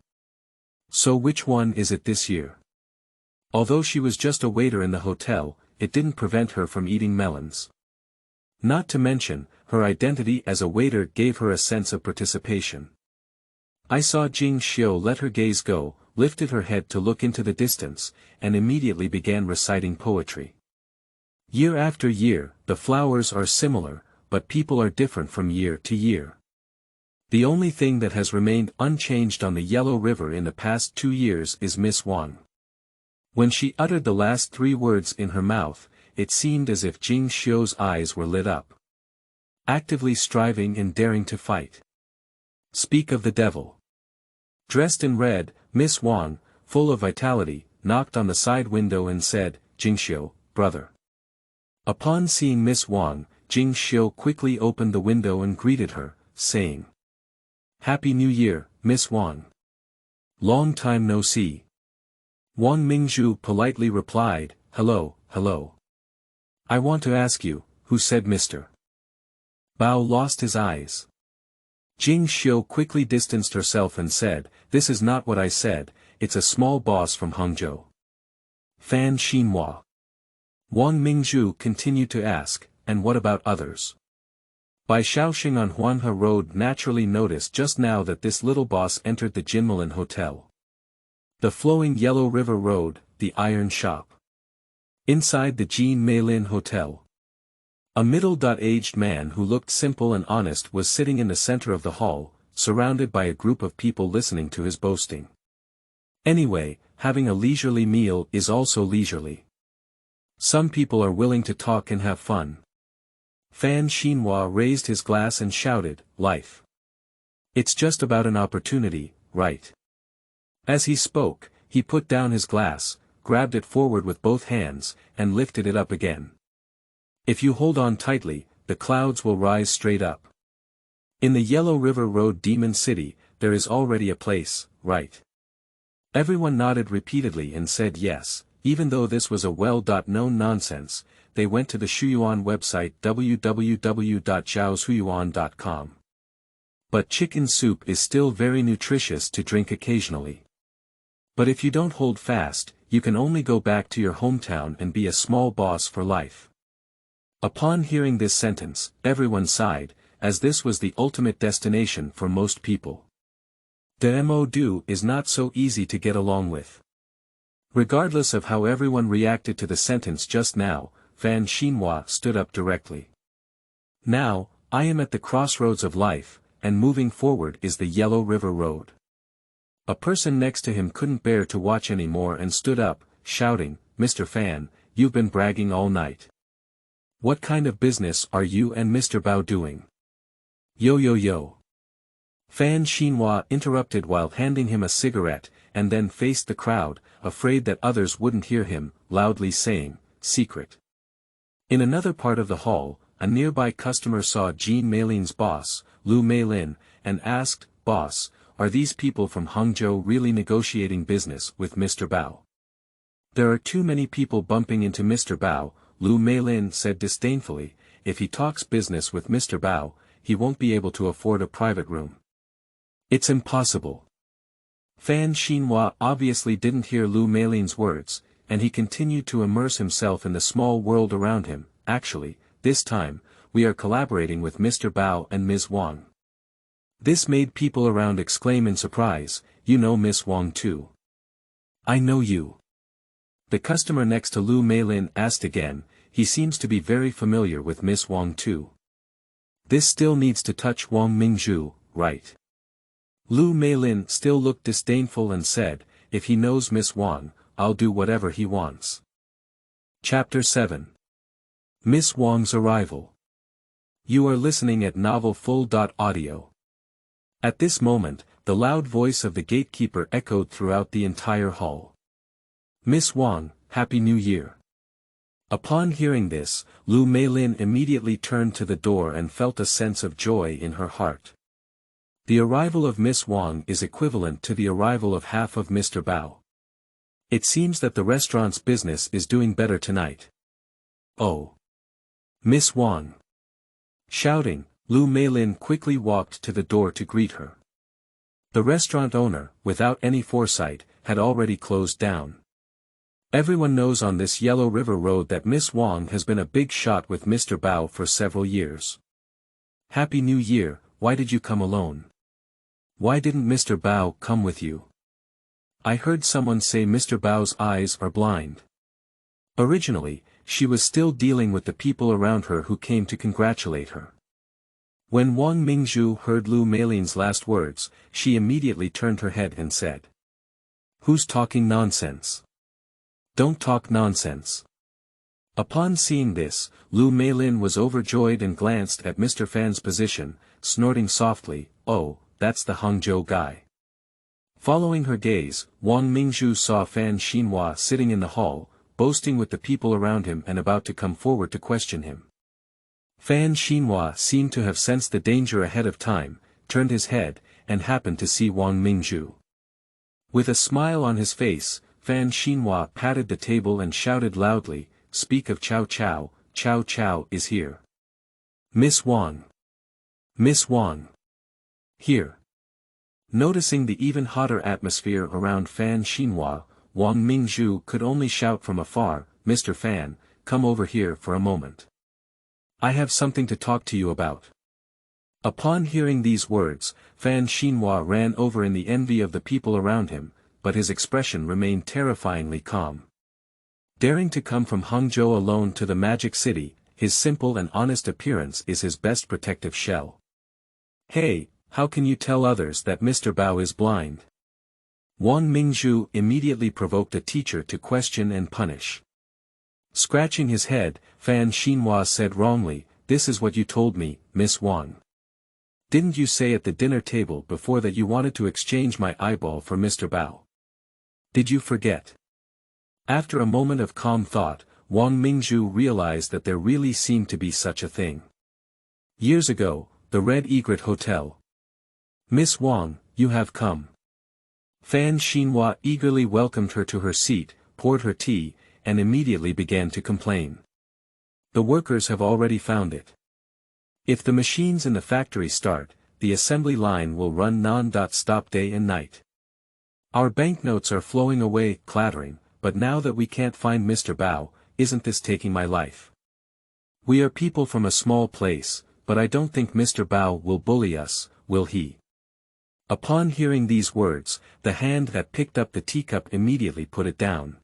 So which one is it this year?" Although she was just a waiter in the hotel, it didn't prevent her from eating melons. Not to mention, her identity as a waiter gave her a sense of participation. I saw Jing Xiu let her gaze go, lifted her head to look into the distance, and immediately began reciting poetry. Year after year, the flowers are similar, but people are different from year to year. The only thing that has remained unchanged on the Yellow River in the past 2 years is Miss Wang. When she uttered the last 3 words in her mouth, it seemed as if Jing Xiu's eyes were lit up. Actively striving and daring to fight. Speak of the devil. Dressed in red, Miss Wang, full of vitality, knocked on the side window and said, "Jing Xiu, brother." Upon seeing Miss Wang, Jing Xiu quickly opened the window and greeted her, saying, "Happy New Year, Miss Wang. Long time no see." Wang Mingzhu politely replied, "Hello, hello. I want to ask you, who said Mr. Bao lost his eyes?" Jing Xiu quickly distanced herself and said, "This is not what I said, it's a small boss from Hangzhou. Fanhua." Wang Mingzhu continued to ask, "And what about others?" By Shaoxing on Fanhua Road naturally noticed just now that this little boss entered the Jinmelin Hotel. The flowing Yellow River Road, the Iron Shop. Inside the Jean Meilin Hotel. A middle-aged man who looked simple and honest was sitting in the center of the hall, surrounded by a group of people listening to his boasting. Anyway, having a leisurely meal is also leisurely. Some people are willing to talk and have fun. Fanhua raised his glass and shouted, "Life. It's just about an opportunity, right?" As he spoke, he put down his glass, grabbed it forward with both hands, and lifted it up again. If you hold on tightly, the clouds will rise straight up. In the Yellow River Road Demon City, there is already a place, right? Everyone nodded repeatedly and said yes, even though this was a well-known nonsense. They went to the Shuyuan website www.zhaoshuyuan.com. But chicken soup is still very nutritious to drink occasionally. But if you don't hold fast, you can only go back to your hometown and be a small boss for life. Upon hearing this sentence, everyone sighed, as this was the ultimate destination for most people. The MOD is not so easy to get along with. Regardless of how everyone reacted to the sentence just now, Fanhua stood up directly. Now, I am at the crossroads of life, and moving forward is the Yellow River Road. A person next to him couldn't bear to watch anymore and stood up, shouting, "Mr. Fan, you've been bragging all night. What kind of business are you and Mr. Bao doing?" "Yo yo yo." Fanhua interrupted while handing him a cigarette, and then faced the crowd, afraid that others wouldn't hear him, loudly saying, "Secret." In another part of the hall, a nearby customer saw Jean Meilin's boss, Lu Meilin, and asked, "Boss, are these people from Hangzhou really negotiating business with Mr. Bao?" "There are too many people bumping into Mr. Bao," Lu Meilin said disdainfully. "If he talks business with Mr. Bao, he won't be able to afford a private room. It's impossible." Fanhua obviously didn't hear Lu Meilin's words, and he continued to immerse himself in the small world around him. "Actually, this time, we are collaborating with Mr. Bao and Ms. Wang." This made people around exclaim in surprise, "You know Miss Wang too?" "I know you." The customer next to Lu Meilin asked again. "He seems to be very familiar with Miss Wang too. This still needs to touch Wang Mingzhu, right?" Lu Meilin still looked disdainful and said, "If he knows Miss Wang, I'll do whatever he wants." Chapter 7. Miss Wang's Arrival. You are listening at novelfull.audio. At this moment, the loud voice of the gatekeeper echoed throughout the entire hall. "Miss Wang, Happy New Year." Upon hearing this, Lu Meilin immediately turned to the door and felt a sense of joy in her heart. The arrival of Miss Wang is equivalent to the arrival of half of Mr. Bao. It seems that the restaurant's business is doing better tonight. "Oh. Miss Wang." Shouting, Lu Meilin quickly walked to the door to greet her. The restaurant owner, without any foresight, had already closed down. Everyone knows on this Yellow River Road that Miss Wang has been a big shot with Mr. Bao for several years. "Happy New Year, why did you come alone? Why didn't Mr. Bao come with you? I heard someone say Mr. Bao's eyes are blind." Originally, she was still dealing with the people around her who came to congratulate her. When Wang Mingzhu heard Lu Meilin's last words, she immediately turned her head and said, "Who's talking nonsense? Don't talk nonsense." Upon seeing this, Lu Meilin was overjoyed and glanced at Mr. Fan's position, snorting softly, "Oh, that's the Hangzhou guy." Following her gaze, Wang Mingzhu saw Fanhua sitting in the hall, boasting with the people around him and about to come forward to question him. Fanhua seemed to have sensed the danger ahead of time, turned his head, and happened to see Wang Mingzhu. With a smile on his face, Fanhua patted the table and shouted loudly, "Speak of Chow Chow, Chow Chow is here. Miss Wang. Miss Wang. Here." Noticing the even hotter atmosphere around Fanhua, Wang Mingzhu could only shout from afar, "Mr. Fan, come over here for a moment. I have something to talk to you about." Upon hearing these words, Fanhua ran over in the envy of the people around him, but his expression remained terrifyingly calm. Daring to come from Hangzhou alone to the Magic City, his simple and honest appearance is his best protective shell. "Hey, how can you tell others that Mr. Bao is blind?" Wang Mingzhu immediately provoked a teacher to question and punish. Scratching his head, Fanhua said wrongly, "This is what you told me, Miss Wang. Didn't you say at the dinner table before that you wanted to exchange my eyeball for Mr. Bao? Did you forget?" After a moment of calm thought, Wang Mingzhu realized that there really seemed to be such a thing. Years ago, the Red Egret Hotel. "Miss Wang, you have come." Fanhua eagerly welcomed her to her seat, poured her tea, and immediately began to complain. "The workers have already found it. If the machines in the factory start, the assembly line will run non-stop day and night. Our banknotes are flowing away, clattering, but now that we can't find Mr. Bao, isn't this taking my life? We are people from a small place, but I don't think Mr. Bao will bully us, will he? Upon hearing these words, the hand that picked up the teacup immediately put it down.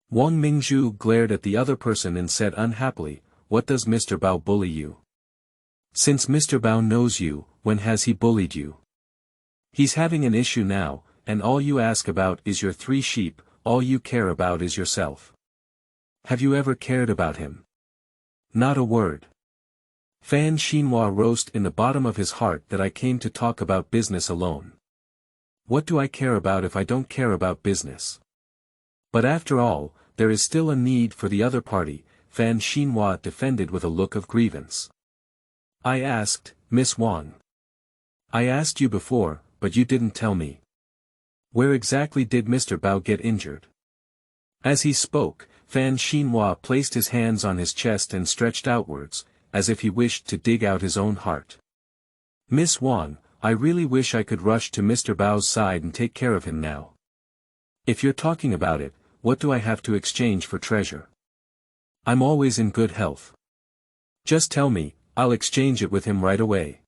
Wang Mingzhu glared at the other person and said unhappily, "What does Mr. Bao bully you? Since Mr. Bao knows you, when has he bullied you? He's having an issue now, and all you ask about is your 3 sheep, all you care about is yourself. Have you ever cared about him? Not a word." Fan Xinhua roast in the bottom of his heart that I came to talk about business alone. What do I care about if I don't care about business? But after all, there is still a need for the other party, Fan Xinhua defended with a look of grievance. I asked, "Miss Wang. I asked you before, but you didn't tell me. Where exactly did Mr. Bao get injured?" As he spoke, Fan Xinhua placed his hands on his chest and stretched outwards, as if he wished to dig out his own heart. "Miss Wang, I really wish I could rush to Mr. Bao's side and take care of him now. If you're talking about it, what do I have to exchange for treasure? I'm always in good health. Just tell me, I'll exchange it with him right away."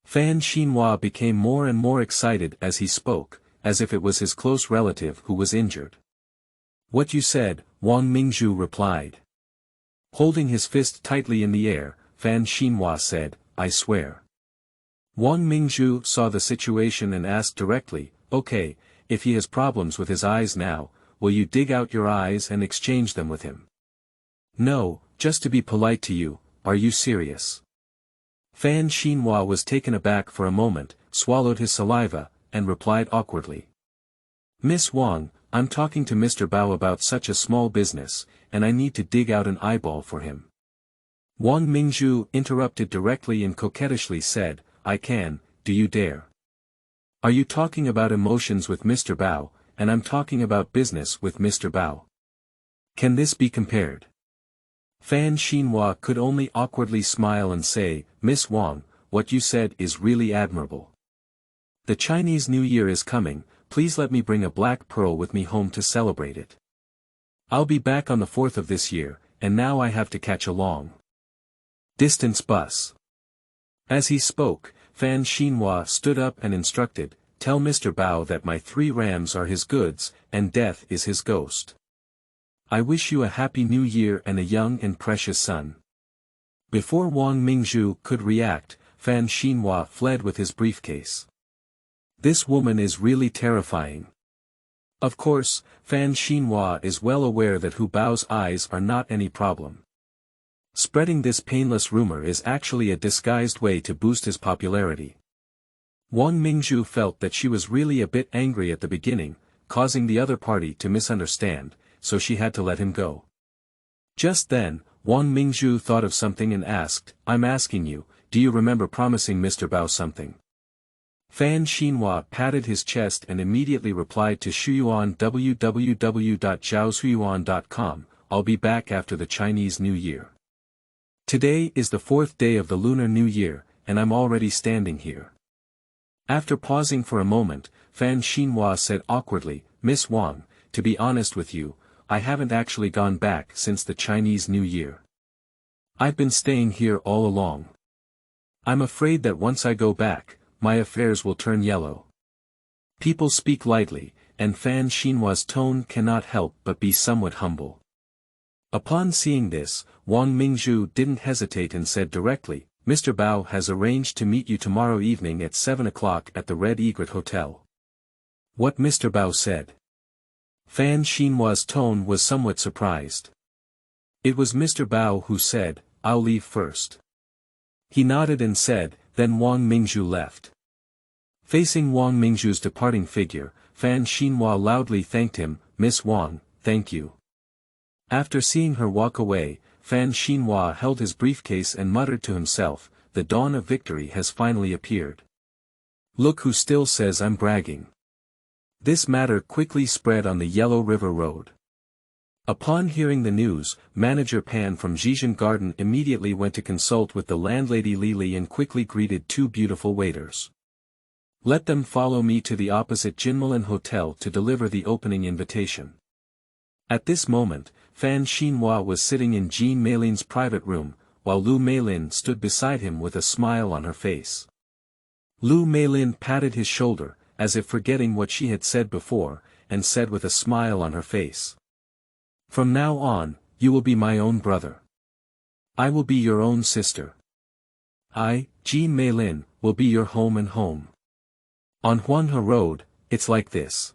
Fan Xinhua became more and more excited as he spoke, as if it was his close relative who was injured. "What you said," Wang Mingzhu replied. Holding his fist tightly in the air, Fan Xinhua said, "I swear." Wang Mingzhu saw the situation and asked directly, "Okay, if he has problems with his eyes now, will you dig out your eyes and exchange them with him?" "No, just to be polite to you, are you serious?" Fan Xinhua was taken aback for a moment, swallowed his saliva, and replied awkwardly. "Miss Wang, I'm talking to Mr. Bao about such a small business, and I need to dig out an eyeball for him." Wang Mingzhu interrupted directly and coquettishly said, "I can, do you dare? Are you talking about emotions with Mr. Bao, and I'm talking about business with Mr. Bao? Can this be compared?" Fan Xinhua could only awkwardly smile and say, "Miss Wang, what you said is really admirable. The Chinese New Year is coming, please let me bring a black pearl with me home to celebrate it. I'll be back on the 4th of this year, and now I have to catch a long distance bus." As he spoke, Fan Xinhua stood up and instructed, "Tell Mr. Bao that my 3 rams are his goods, and death is his ghost. I wish you a happy new year and a young and precious son." Before Wang Mingzhu could react, Fan Xinhua fled with his briefcase. This woman is really terrifying. Of course, Fan Xinhua is well aware that Hu Bao's eyes are not any problem. Spreading this painless rumor is actually a disguised way to boost his popularity. Wang Mingzhu felt that she was really a bit angry at the beginning, causing the other party to misunderstand, so she had to let him go. Just then, Wang Mingzhu thought of something and asked, "I'm asking you, do you remember promising Mr. Bao something?" Fan Xinhua patted his chest and immediately replied to Shuyuan www.zhaoshuyuan.com, "I'll be back after the Chinese New Year. Today is the 4th day of the Lunar New Year, and I'm already standing here." After pausing for a moment, Fan Xinhua said awkwardly, "Miss Wang, to be honest with you, I haven't actually gone back since the Chinese New Year. I've been staying here all along. I'm afraid that once I go back, my affairs will turn yellow." People speak lightly, and Fan Xinhua's tone cannot help but be somewhat humble. Upon seeing this, Wang Mingzhu didn't hesitate and said directly, "Mr. Bao has arranged to meet you tomorrow evening at 7 o'clock at the Red Egret Hotel." What Mr. Bao said? Fan Xinhua's tone was somewhat surprised. It was Mr. Bao who said, "I'll leave first." He nodded and said, then Wang Mingzhu left. Facing Wang Mingzhu's departing figure, Fan Xinhua loudly thanked him, "Miss Wang, thank you." After seeing her walk away, Fan Xinhua held his briefcase and muttered to himself, "The dawn of victory has finally appeared. Look who still says I'm bragging." This matter quickly spread on the Yellow River Road. Upon hearing the news, Manager Pan from Zhejian Garden immediately went to consult with the landlady Lili and quickly greeted two beautiful waiters. Let them follow me to the opposite Jinmelin Hotel to deliver the opening invitation. At this moment, Fan Xinhua was sitting in Jean Meilin's private room, while Lu Meilin stood beside him with a smile on her face. Lu Meilin patted his shoulder, as if forgetting what she had said before, and said with a smile on her face. From now on, you will be my own brother. I will be your own sister. I, Jean Meilin, will be your home and home. On Huanhe Road, it's like this.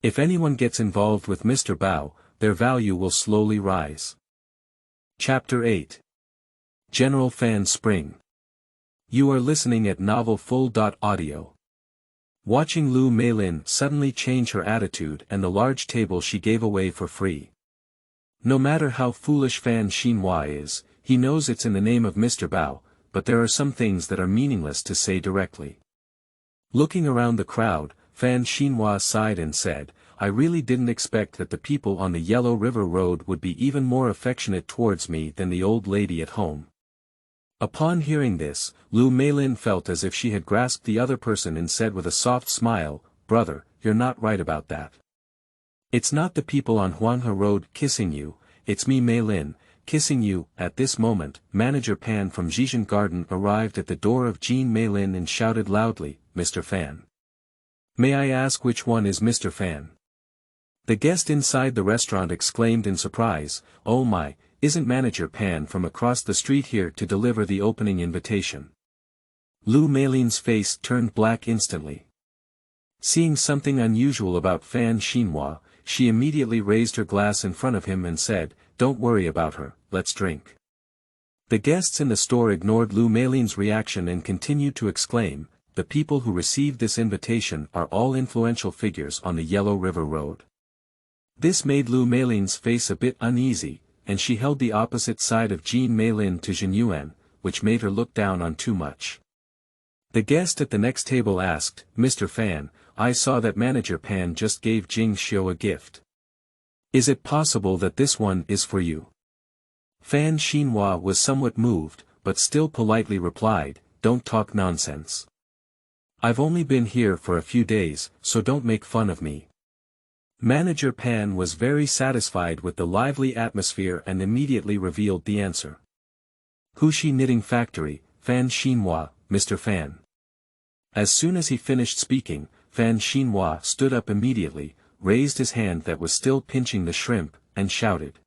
If anyone gets involved with Mr. Bao, their value will slowly rise. Chapter 8. General Fan Spring. You are listening at Novel Full.audio. Watching Lu Meilin suddenly change her attitude and the large table she gave away for free. No matter how foolish Fan Xinhua is, he knows it's in the name of Mr. Bao, but there are some things that are meaningless to say directly. Looking around the crowd, Fan Xinhua sighed and said, I really didn't expect that the people on the Yellow River Road would be even more affectionate towards me than the old lady at home. Upon hearing this, Lu Meilin felt as if she had grasped the other person and said with a soft smile, Brother, you're not right about that. It's not the people on Huanhe Road kissing you, it's me Meilin, kissing you. At this moment, Manager Pan from Zhejian Garden arrived at the door of Jean Meilin and shouted loudly, Mr. Fan. May I ask which one is Mr. Fan? The guest inside the restaurant exclaimed in surprise, Oh my, isn't Manager Pan from across the street here to deliver the opening invitation? Lu Meilin's face turned black instantly. Seeing something unusual about Fan Xinhua, she immediately raised her glass in front of him and said, Don't worry about her, let's drink. The guests in the store ignored Lu Meilin's reaction and continued to exclaim, The people who received this invitation are all influential figures on the Yellow River Road. This made Lu Meilin's face a bit uneasy, and she held the opposite side of Jean Meilin to Jinyuan, which made her look down on too much. The guest at the next table asked, Mr. Fan, I saw that Manager Pan just gave Jing Xiu a gift. Is it possible that this one is for you? Fan Xinhua was somewhat moved, but still politely replied, Don't talk nonsense. I've only been here for a few days, so don't make fun of me. Manager Pan was very satisfied with the lively atmosphere and immediately revealed the answer. Hushi Knitting Factory, Fan Xinhua, Mr. Fan. As soon as he finished speaking, Fan Xinhua stood up immediately, raised his hand that was still pinching the shrimp, and shouted.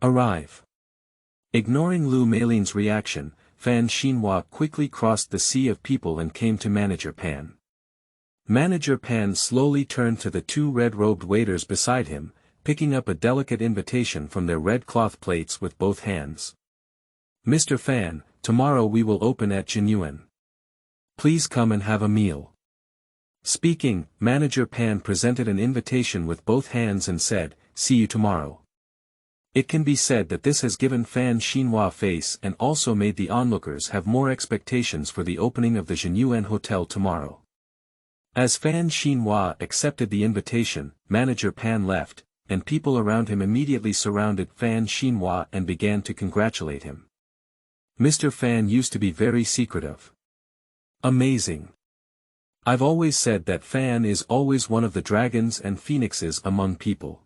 Arrive. Ignoring Lu Meilin's reaction, Fan Xinhua quickly crossed the sea of people and came to Manager Pan. Manager Pan slowly turned to the two red-robed waiters beside him, picking up a delicate invitation from their red cloth plates with both hands. Mr. Fan, tomorrow we will open at Jinyuan. Please come and have a meal. Speaking, Manager Pan presented an invitation with both hands and said, See you tomorrow. It can be said that this has given Fan Xinhua face and also made the onlookers have more expectations for the opening of the Jinyuan Hotel tomorrow. As Fan Xinhua accepted the invitation, Manager Pan left, and people around him immediately surrounded Fan Xinhua and began to congratulate him. Mr. Fan used to be very secretive. Amazing. I've always said that Fan is always one of the dragons and phoenixes among people.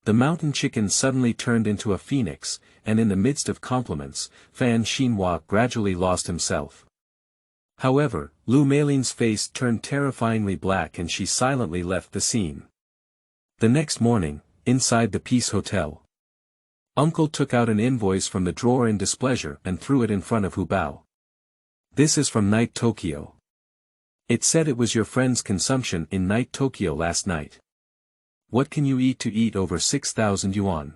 The mountain chicken suddenly turned into a phoenix, and in the midst of compliments, Fan Xinhua gradually lost himself. However, Lu Meilin's face turned terrifyingly black and she silently left the scene. The next morning, inside the Peace Hotel, Uncle took out an invoice from the drawer in displeasure and threw it in front of Hu Bao. This is from Night Tokyo. It said it was your friend's consumption in Night Tokyo last night. What can you eat to eat over 6,000 yuan?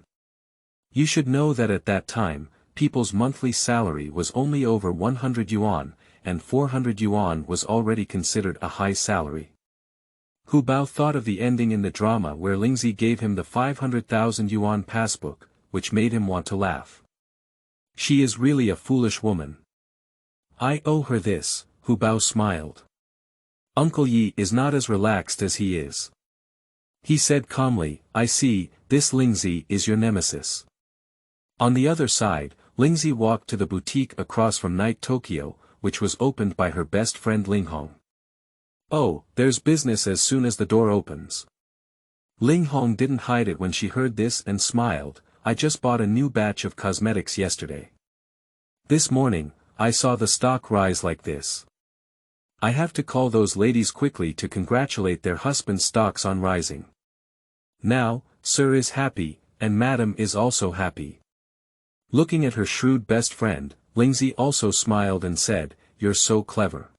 You should know that at that time, people's monthly salary was only over 100 yuan, and 400 yuan was already considered a high salary. Hu Bao thought of the ending in the drama where Lingzi gave him the 500,000 yuan passbook, which made him want to laugh. She is really a foolish woman. I owe her this, Hu Bao smiled. Uncle Yi is not as relaxed as he is. He said calmly, I see, this Lingzi is your nemesis. On the other side, Lingzi walked to the boutique across from Night Tokyo, which was opened by her best friend Linghong. Oh, there's business as soon as the door opens. Linghong didn't hide it when she heard this and smiled. I just bought a new batch of cosmetics yesterday. This morning, I saw the stock rise like this. I have to call those ladies quickly to congratulate their husbands' stocks on rising. Now, Sir is happy, and Madam is also happy. Looking at her shrewd best friend, Lingzi also smiled and said, "You're so clever."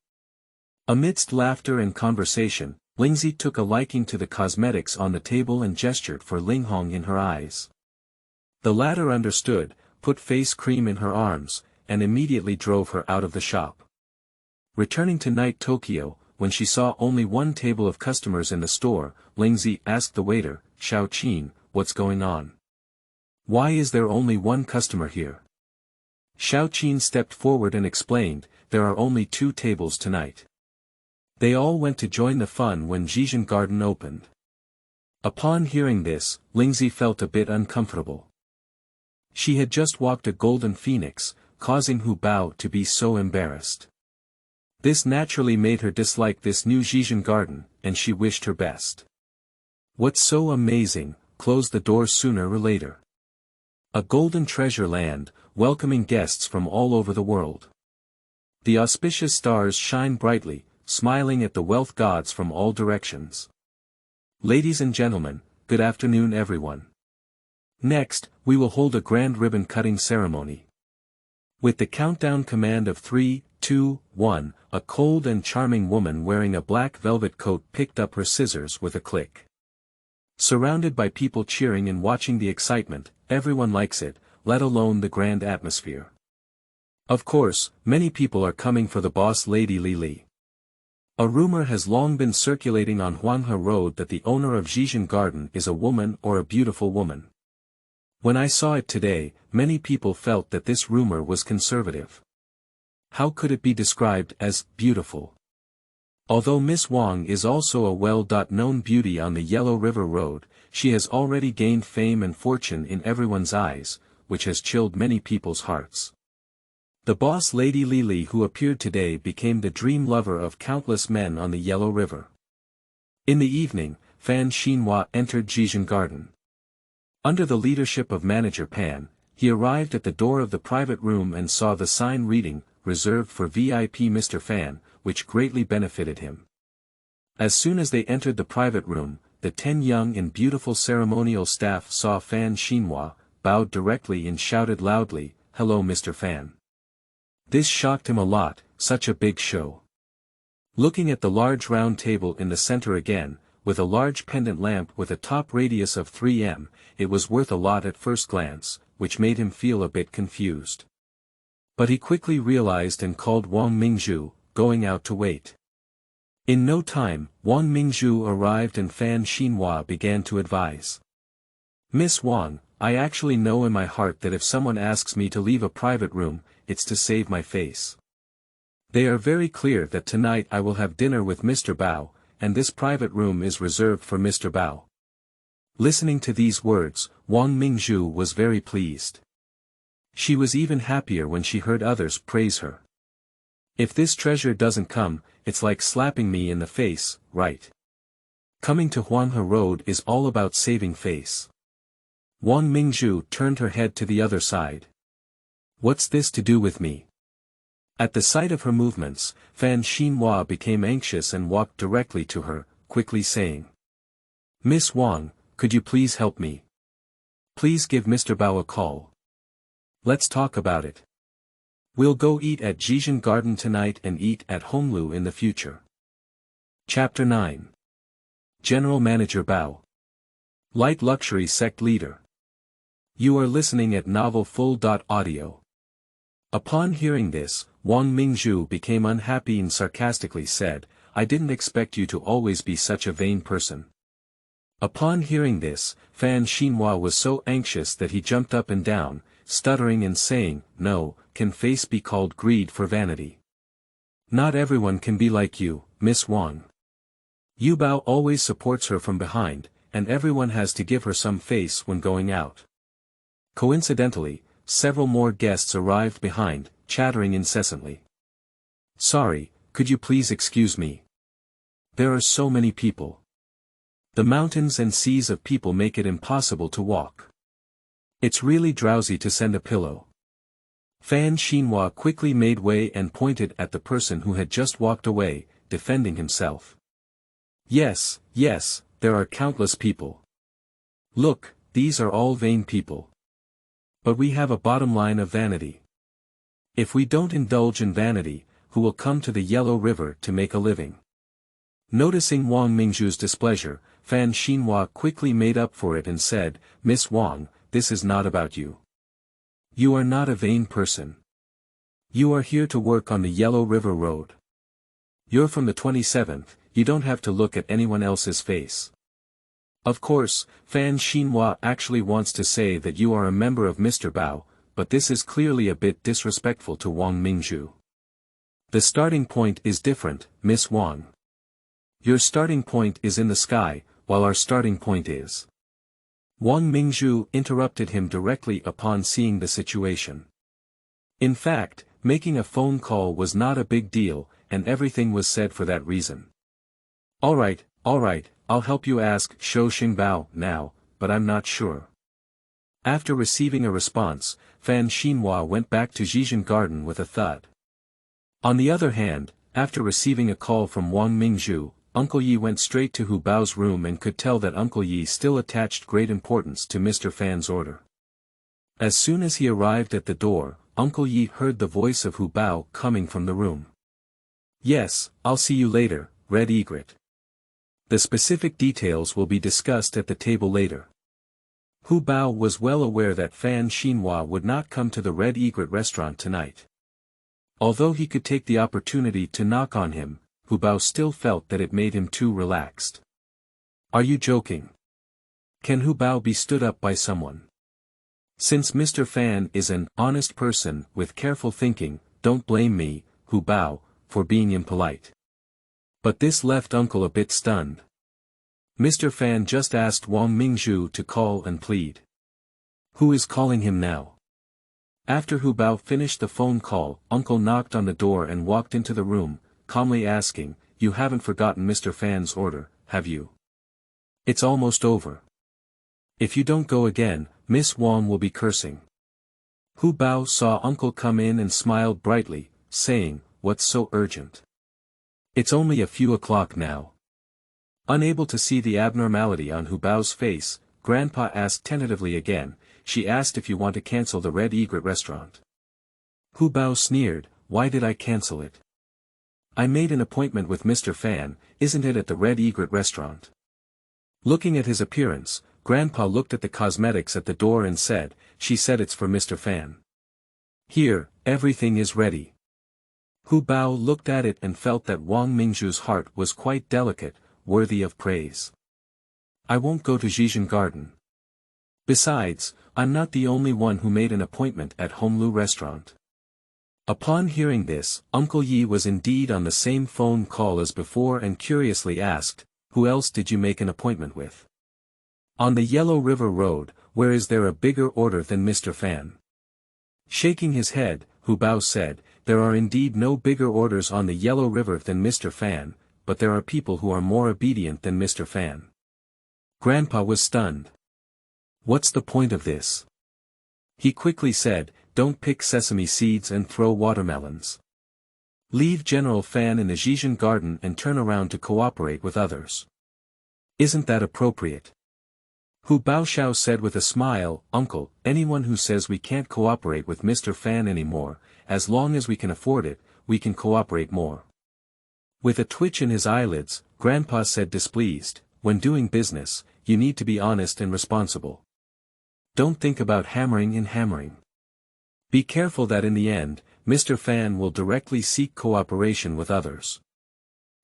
Amidst laughter and conversation, Lingzi took a liking to the cosmetics on the table and gestured for Linghong in her eyes. The latter understood, put face cream in her arms, and immediately drove her out of the shop. Returning to Night Tokyo, when she saw only one table of customers in the store, Lingzi asked the waiter, "Xiao Qin, what's going on? Why is there only one customer here?" Xiao Qin stepped forward and explained, "There are only 2 tables tonight. They all went to join the fun when Zhejian Garden opened." Upon hearing this, Lingzi felt a bit uncomfortable. She had just walked a golden phoenix, causing Hu Bao to be so embarrassed. This naturally made her dislike this new Zhejian Garden, and she wished her best. What's so amazing, close the door sooner or later. A golden treasure land, welcoming guests from all over the world. The auspicious stars shine brightly, smiling at the wealth gods from all directions. Ladies and gentlemen, good afternoon everyone. Next, we will hold a grand ribbon cutting ceremony. With the countdown command of 3, 2, 1, a cold and charming woman wearing a black velvet coat picked up her scissors with a click. Surrounded by people cheering and watching the excitement, everyone likes it, let alone the grand atmosphere. Of course, many people are coming for the boss lady Li Li. A rumor has long been circulating on Fanhua Road that the owner of Zhejian Garden is a woman or a beautiful woman. When I saw it today, many people felt that this rumor was conservative. How could it be described as beautiful? Although Miss Wang is also a well-known beauty on the Yellow River Road, she has already gained fame and fortune in everyone's eyes, which has chilled many people's hearts. The boss lady Li Li who appeared today became the dream lover of countless men on the Yellow River. In the evening, Fanhua entered Zhejian Garden. Under the leadership of Manager Pan, he arrived at the door of the private room and saw the sign reading, "Reserved for VIP Mr. Fan," which greatly benefited him. As soon as they entered the private room, the 10 young and beautiful ceremonial staff saw Fanhua, bowed directly and shouted loudly, "Hello Mr. Fan." This shocked him a lot, such a big show. Looking at the large round table in the center again, with a large pendant lamp with a top radius of 3 m, it was worth a lot at first glance, which made him feel a bit confused. But he quickly realized and called Wang Mingzhu, going out to wait. In no time, Wang Mingzhu arrived and Fanhua began to advise. "Miss Wang, I actually know in my heart that if someone asks me to leave a private room, it's to save my face. They are very clear that tonight I will have dinner with Mr. Bao, and this private room is reserved for Mr. Bao." Listening to these words, Wang Mingzhu was very pleased. She was even happier when she heard others praise her. If this treasure doesn't come, it's like slapping me in the face, right? Coming to Fanhua Road is all about saving face. Wang Mingzhu turned her head to the other side. What's this to do with me? At the sight of her movements, Fanhua became anxious and walked directly to her, quickly saying, "Miss Wang, could you please help me? Please give Mr. Bao a call. Let's talk about it. We'll go eat at Zhejian Garden tonight and eat at Honglu in the future." Chapter 9. General Manager Bao. Light Luxury Sect Leader. You are listening at Novel Full.audio. Upon hearing this, Wang Mingzhu became unhappy and sarcastically said, "I didn't expect you to always be such a vain person." Upon hearing this, Fanhua was so anxious that he jumped up and down, stuttering and saying, "No, can face be called greed for vanity? Not everyone can be like you, Miss Wang." Yu Bao always supports her from behind, and everyone has to give her some face when going out. Coincidentally, several more guests arrived behind, chattering incessantly. Sorry, could you please excuse me? There are so many people. The mountains and seas of people make it impossible to walk. It's really drowsy to send a pillow. Fanhua quickly made way and pointed at the person who had just walked away, defending himself. Yes, yes, there are countless people. Look, these are all vain people. But we have a bottom line of vanity. If we don't indulge in vanity, who will come to the Yellow River to make a living? Noticing Wang Mingzhu's displeasure, Fanhua quickly made up for it and said, Miss Wang, this is not about you. You are not a vain person. You are here to work on the Yellow River Road. You're from the 27th, you don't have to look at anyone else's face. Of course, Fanhua actually wants to say that you are a member of Mr. Bao, but this is clearly a bit disrespectful to Wang Mingzhu. The starting point is different, Miss Wang. Your starting point is in the sky, while our starting point is. Wang Mingzhu interrupted him directly upon seeing the situation. In fact, making a phone call was not a big deal, and everything was said for that reason. Alright, I'll help you ask Shou Xingbao now, but I'm not sure. After receiving a response, Fanhua went back to Zhizhen Garden with a thud. On the other hand, after receiving a call from Wang Mingzhu, Uncle Yi went straight to Hu Bao's room and could tell that Uncle Yi still attached great importance to Mr. Fan's order. As soon as he arrived at the door, Uncle Yi heard the voice of Hu Bao coming from the room. Yes, I'll see you later, Red Egret. The specific details will be discussed at the table later. Hu Bao was well aware that Fanhua would not come to the Red Egret restaurant tonight. Although he could take the opportunity to knock on him, Hu Bao still felt that it made him too relaxed. Are you joking? Can Hu Bao be stood up by someone? Since Mr. Fan is an honest person with careful thinking, don't blame me, Hu Bao, for being impolite. But this left Uncle a bit stunned. Mr. Fan just asked Wang Mingzhu to call and plead. Who is calling him now? After Hu Bao finished the phone call, Uncle knocked on the door and walked into the room, calmly asking, You haven't forgotten Mr. Fan's order, have you? It's almost over. If you don't go again, Miss Wang will be cursing. Hu Bao saw Uncle come in and smiled brightly, saying, What's so urgent? It's only a few o'clock now. Unable to see the abnormality on Hu Bao's face, Grandpa asked tentatively again, She asked if you want to cancel the Red Egret restaurant. Hu Bao sneered, Why did I cancel it? I made an appointment with Mr. Fan, isn't it at the Red Egret restaurant? Looking at his appearance, Grandpa looked at the cosmetics at the door and said, She said it's for Mr. Fan. Here, everything is ready. Hu Bao looked at it and felt that Wang Mingzhu's heart was quite delicate, worthy of praise. I won't go to Zhizhen Garden. Besides, I'm not the only one who made an appointment at Honglu restaurant. Upon hearing this, Uncle Yi was indeed on the same phone call as before and curiously asked, Who else did you make an appointment with? On the Yellow River Road, where is there a bigger order than Mr. Fan? Shaking his head, Hu Bao said, There are indeed no bigger orders on the Yellow River than Mr. Fan, but there are people who are more obedient than Mr. Fan. Grandpa was stunned. What's the point of this? He quickly said, Don't pick sesame seeds and throw watermelons. Leave General Fan in the Zhizhen Garden and turn around to cooperate with others. Isn't that appropriate? Hu Baoxiao said with a smile, Uncle, anyone who says we can't cooperate with Mr. Fan anymore, as long as we can afford it, we can cooperate more. With a twitch in his eyelids, Grandpa said displeased, When doing business, you need to be honest and responsible. Don't think about hammering and hammering. Be careful that in the end, Mr. Fan will directly seek cooperation with others.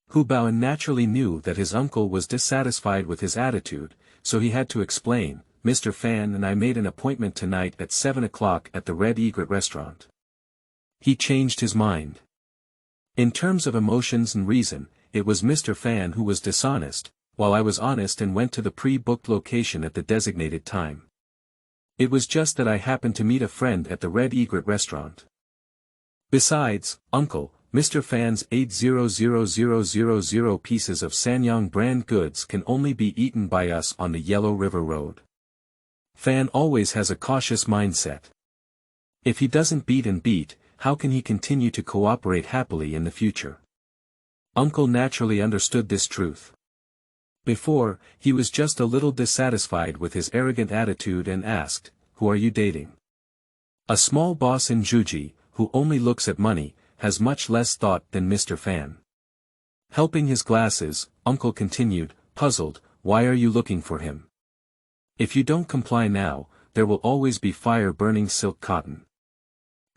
Hu Bao naturally knew that his uncle was dissatisfied with his attitude, so he had to explain, Mr. Fan and I made an appointment tonight at 7 o'clock at the Red Egret restaurant. He changed his mind. In terms of emotions and reason, it was Mr. Fan who was dishonest, while I was honest and went to the pre-booked location at the designated time. It was just that I happened to meet a friend at the Red Egret restaurant. Besides, Uncle, Mr. Fan's 800,000 pieces of Sanyang brand goods can only be eaten by us on the Yellow River Road. Fan always has a cautious mindset. If he doesn't beat and beat, how can he continue to cooperate happily in the future? Uncle naturally understood this truth. Before, he was just a little dissatisfied with his arrogant attitude and asked, "Who are you dating?" A small boss in Juji, who only looks at money, has much less thought than Mr. Fan. Helping his glasses, Uncle continued, puzzled, "Why are you looking for him? If you don't comply now, there will always be fire burning silk cotton."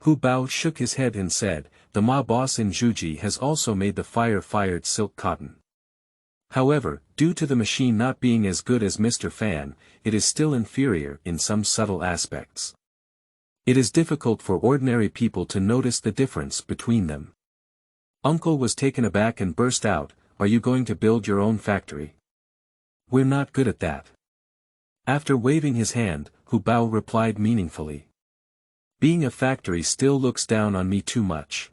Hu Bao shook his head and said, "The Ma boss in Juji has also made the fire-fired silk cotton. However, due to the machine not being as good as Mr. Fan, it is still inferior in some subtle aspects. It is difficult for ordinary people to notice the difference between them." Uncle was taken aback and burst out, "Are you going to build your own factory? We're not good at that." After waving his hand, Hu Bao replied meaningfully, "Being a factory still looks down on me too much.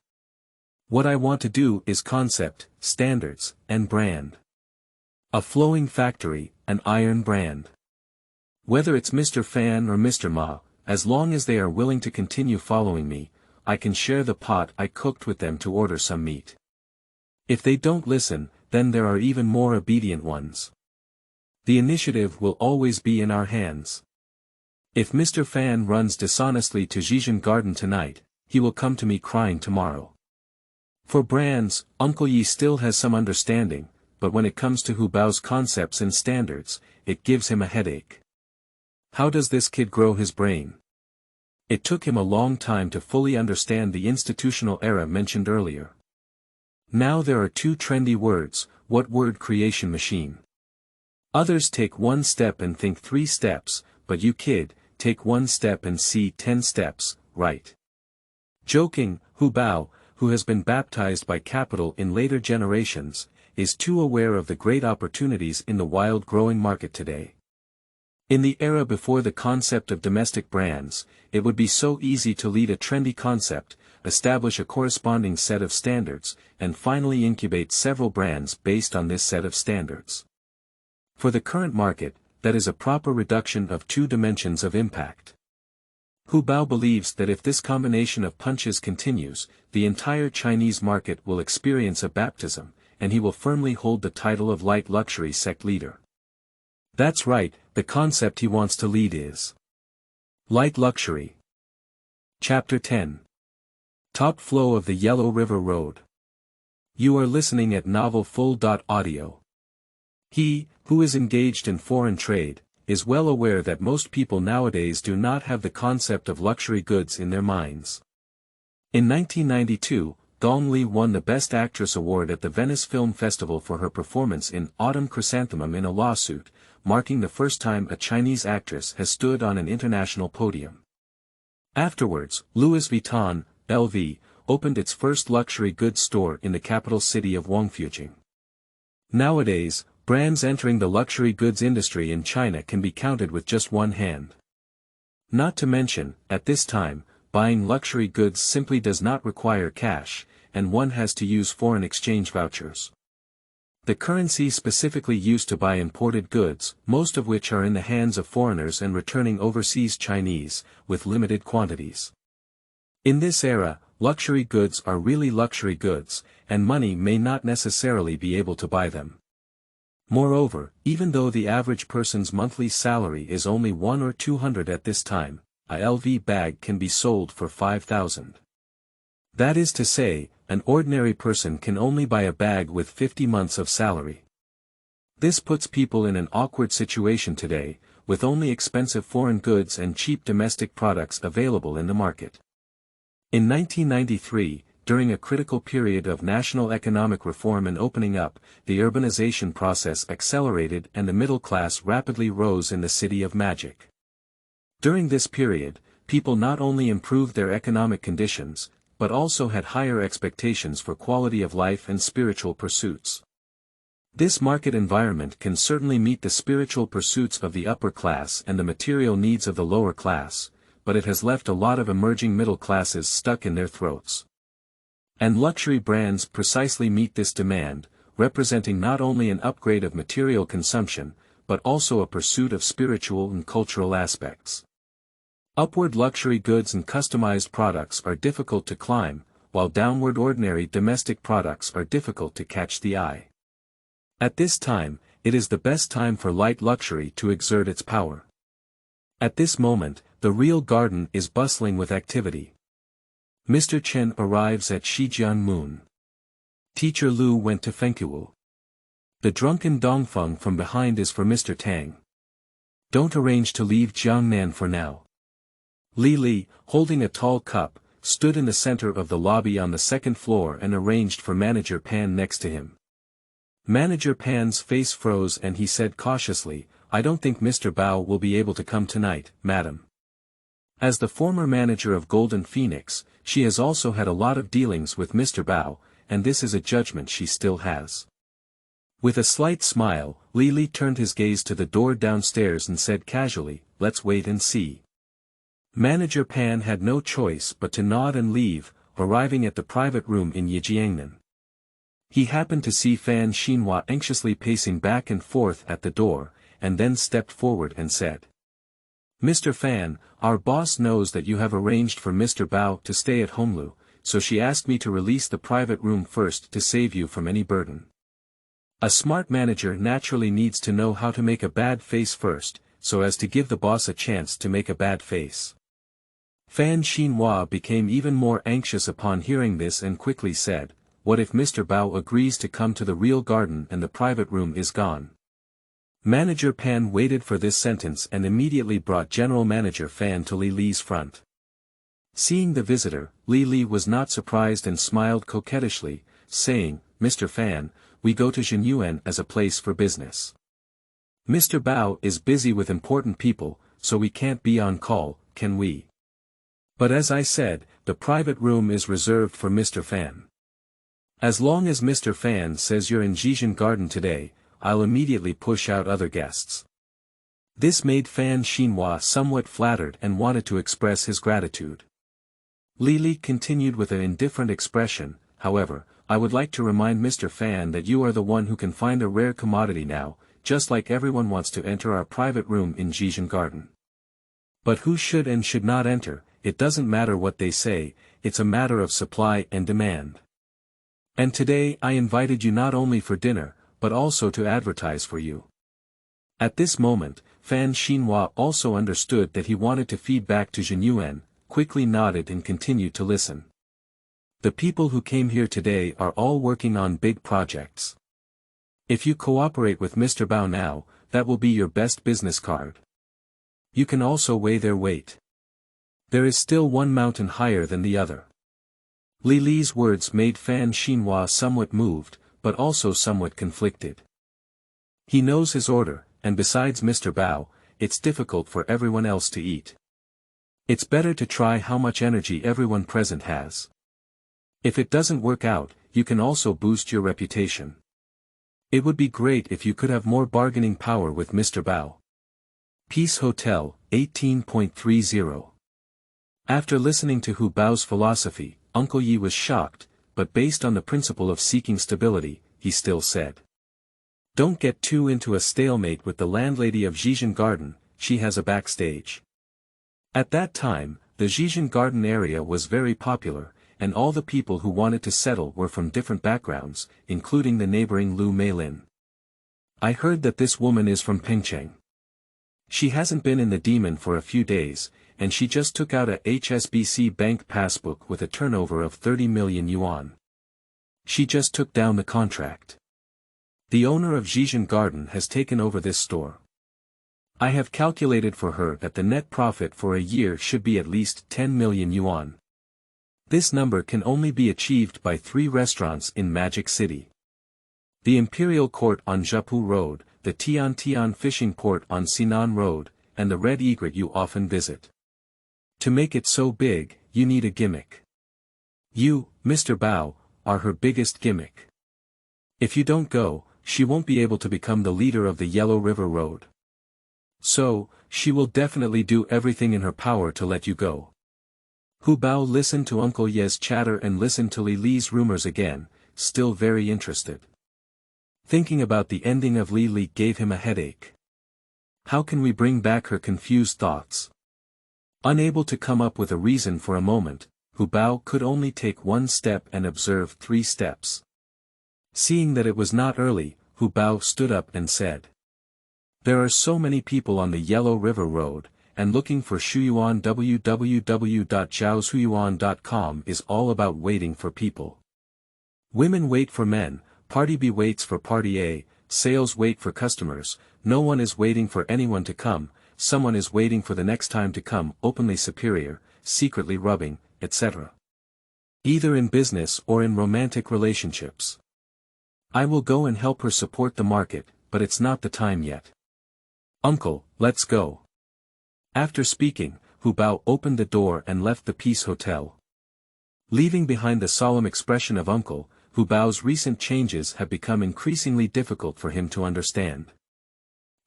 What I want to do is concept, standards, and brand. A flowing factory, an iron brand. Whether it's Mr. Fan or Mr. Ma, as long as they are willing to continue following me, I can share the pot I cooked with them to order some meat. If they don't listen, then there are even more obedient ones. The initiative will always be in our hands. If Mr. Fan runs dishonestly to Zhejian Garden tonight, he will come to me crying tomorrow." For brands, Uncle Yi still has some understanding, but when it comes to Hu Bao's concepts and standards, it gives him a headache. How does this kid grow his brain? It took him a long time to fully understand the institutional era mentioned earlier. Now there are two trendy words: what word creation machine? Others take one step and think 3 steps, but you kid, take 1 step and see 10 steps, right? Joking, Hu Bao, who has been baptized by capital in later generations, is too aware of the great opportunities in the wild growing market today. In the era before the concept of domestic brands, it would be so easy to lead a trendy concept, establish a corresponding set of standards, and finally incubate several brands based on this set of standards. For the current market, that is a proper reduction of 2 dimensions of impact. Hu Bao believes that if this combination of punches continues, the entire Chinese market will experience a baptism, and he will firmly hold the title of light luxury sect leader. That's right, the concept he wants to lead is light luxury. Chapter 10. Top flow of the Yellow River Road. You are listening at novelfull.audio. He, who is engaged in foreign trade, is well aware that most people nowadays do not have the concept of luxury goods in their minds. In 1992, Gong Li won the Best Actress award at the Venice Film Festival for her performance in Autumn Chrysanthemum in a lawsuit, marking the first time a Chinese actress has stood on an international podium. Afterwards, Louis Vuitton, LV, opened its first luxury goods store in the capital city of Wangfujing. Nowadays, brands entering the luxury goods industry in China can be counted with just one hand. Not to mention, at this time, buying luxury goods simply does not require cash, and one has to use foreign exchange vouchers. The currency specifically used to buy imported goods, most of which are in the hands of foreigners and returning overseas Chinese, with limited quantities. In this era, luxury goods are really luxury goods, and money may not necessarily be able to buy them. Moreover, even though the average person's monthly salary is only 100 or 200 at this time, a LV bag can be sold for 5,000. That is to say, an ordinary person can only buy a bag with 50 months of salary. This puts people in an awkward situation today, with only expensive foreign goods and cheap domestic products available in the market. In 1993, during a critical period of national economic reform and opening up, the urbanization process accelerated and the middle class rapidly rose in the City of Magic. During this period, people not only improved their economic conditions, but also had higher expectations for quality of life and spiritual pursuits. This market environment can certainly meet the spiritual pursuits of the upper class and the material needs of the lower class, but it has left a lot of emerging middle classes stuck in their throats. And luxury brands precisely meet this demand, representing not only an upgrade of material consumption, but also a pursuit of spiritual and cultural aspects. Upward luxury goods and customized products are difficult to climb, while downward ordinary domestic products are difficult to catch the eye. At this time, it is the best time for light luxury to exert its power. At this moment, the real garden is bustling with activity. Mr. Chen arrives at Shijian Moon. Teacher Lu went to Fanhua. The drunken Dongfeng from behind is for Mr. Tang. Don't arrange to leave Jiangnan for now. Li Li, holding a tall cup, stood in the center of the lobby on the second floor and arranged for Manager Pan next to him. Manager Pan's face froze and he said cautiously, "I don't think Mr. Bao will be able to come tonight, madam." As the former manager of Golden Phoenix, she has also had a lot of dealings with Mr. Bao, and this is a judgment she still has. With a slight smile, Li Li turned his gaze to the door downstairs and said casually, "Let's wait and see." Manager Pan had no choice but to nod and leave, arriving at the private room in Yijiangnan. He happened to see Fan Xinhua anxiously pacing back and forth at the door, and then stepped forward and said, "Mr. Fan, our boss knows that you have arranged for Mr. Bao to stay at Honglu, so she asked me to release the private room first to save you from any burden." A smart manager naturally needs to know how to make a bad face first, so as to give the boss a chance to make a bad face. Fan Xinhua became even more anxious upon hearing this and quickly said, "What if Mr. Bao agrees to come to the real garden and the private room is gone?" Manager Pan waited for this sentence and immediately brought General Manager Fan to Li Li's front. Seeing the visitor, Li Li was not surprised and smiled coquettishly, saying, "Mr. Fan, we go to Zhenyuan as a place for business. Mr. Bao is busy with important people, so we can't be on call, can we? But as I said, the private room is reserved for Mr. Fan. As long as Mr. Fan says you're in Zhejian Garden today, I'll immediately push out other guests." This made Fan Xinhua somewhat flattered and wanted to express his gratitude. Li Li continued with an indifferent expression, "However, I would like to remind Mr. Fan that you are the one who can find a rare commodity now, just like everyone wants to enter our private room in Zhejian Garden. But who should and should not enter, it doesn't matter what they say, it's a matter of supply and demand. And today I invited you not only for dinner, but also to advertise for you." At this moment, Fan Xinhua also understood that he wanted to feed back to Zhenyuan, quickly nodded and continued to listen. "The people who came here today are all working on big projects. If you cooperate with Mr. Bao now, that will be your best business card. You can also weigh their weight. There is still one mountain higher than the other." Li Li's words made Fan Xinhua somewhat moved, but also somewhat conflicted. He knows his order, and besides Mr. Bao, it's difficult for everyone else to eat. It's better to try how much energy everyone present has. If it doesn't work out, you can also boost your reputation. It would be great if you could have more bargaining power with Mr. Bao. Peace Hotel, 18.30. After listening to Hu Bao's philosophy, Uncle Yi was shocked, but based on the principle of seeking stability, he still said, "Don't get too into a stalemate with the landlady of Zhejian Garden, she has a backstage." At that time, the Zhejian Garden area was very popular, and all the people who wanted to settle were from different backgrounds, including the neighboring Lu Meilin. "I heard that this woman is from Pengcheng. She hasn't been in the demon for a few days, and she just took out a HSBC bank passbook with a turnover of 30 million yuan. She just took down the contract. The owner of Zhejian Garden has taken over this store. I have calculated for her that the net profit for a year should be at least 10 million yuan. This number can only be achieved by 3 restaurants in Magic City. The Imperial Court on Zhepu Road, the Tian Fishing Port on Sinan Road, and the Red Egret you often visit. To make it so big, you need a gimmick. You, Mr. Bao, are her biggest gimmick. If you don't go, she won't be able to become the leader of the Yellow River Road. So, she will definitely do everything in her power to let you go. Hu Bao listened to Uncle Ye's chatter and listened to Li Li's rumors again, still very interested. Thinking about the ending of Li Li gave him a headache. How can we bring back her confused thoughts? Unable to come up with a reason for a moment, Hu Bao could only take one step and observe 3 steps. Seeing that it was not early, Hu Bao stood up and said, "There are so many people on the Yellow River Road, and looking for Shuyuan. www.zhaoshuyuan.com is all about waiting for people. Women wait for men, Party B waits for Party A, sales wait for customers, no one is waiting for anyone to come, someone is waiting for the next time to come, openly superior, secretly rubbing, etc. Either in business or in romantic relationships. I will go and help her support the market, but it's not the time yet. Uncle, let's go." After speaking, Hu Bao opened the door and left the Peace Hotel. Leaving behind the solemn expression of Uncle, Hu Bao's recent changes have become increasingly difficult for him to understand.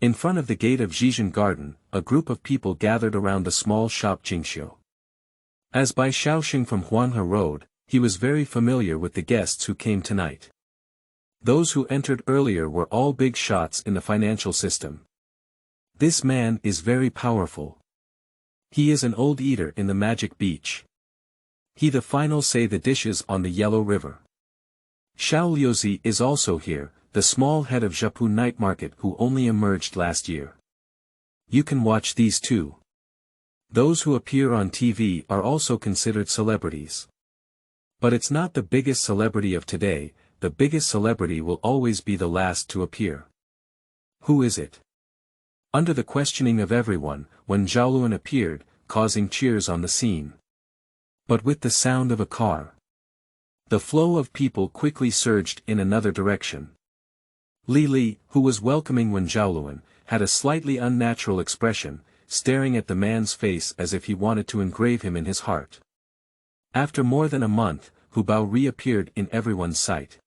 In front of the gate of Zhizhen Garden, a group of people gathered around the small shop Jingxiu. As by Shaoxing from Huanhe Road, he was very familiar with the guests who came tonight. Those who entered earlier were all big shots in the financial system. This man is very powerful. He is an old eater in the Magic Beach. He the final say the dishes on the Yellow River. Xiao Liuzi is also here, the small head of Zhepu night market who only emerged last year. You can watch these too. Those who appear on TV are also considered celebrities. But it's not the biggest celebrity of today, the biggest celebrity will always be the last to appear. Who is it? Under the questioning of everyone, when Zhaoluan appeared, causing cheers on the scene. But with the sound of a car. The flow of people quickly surged in another direction. Li Li, who was welcoming Wen Zhaoluan, had a slightly unnatural expression, staring at the man's face as if he wanted to engrave him in his heart. After more than a month, Hu Bao reappeared in everyone's sight.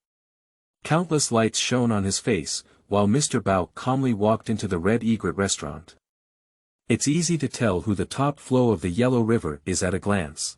Countless lights shone on his face, while Mr. Bao calmly walked into the Red Egret restaurant. It's easy to tell who the top flow of the Yellow River is at a glance.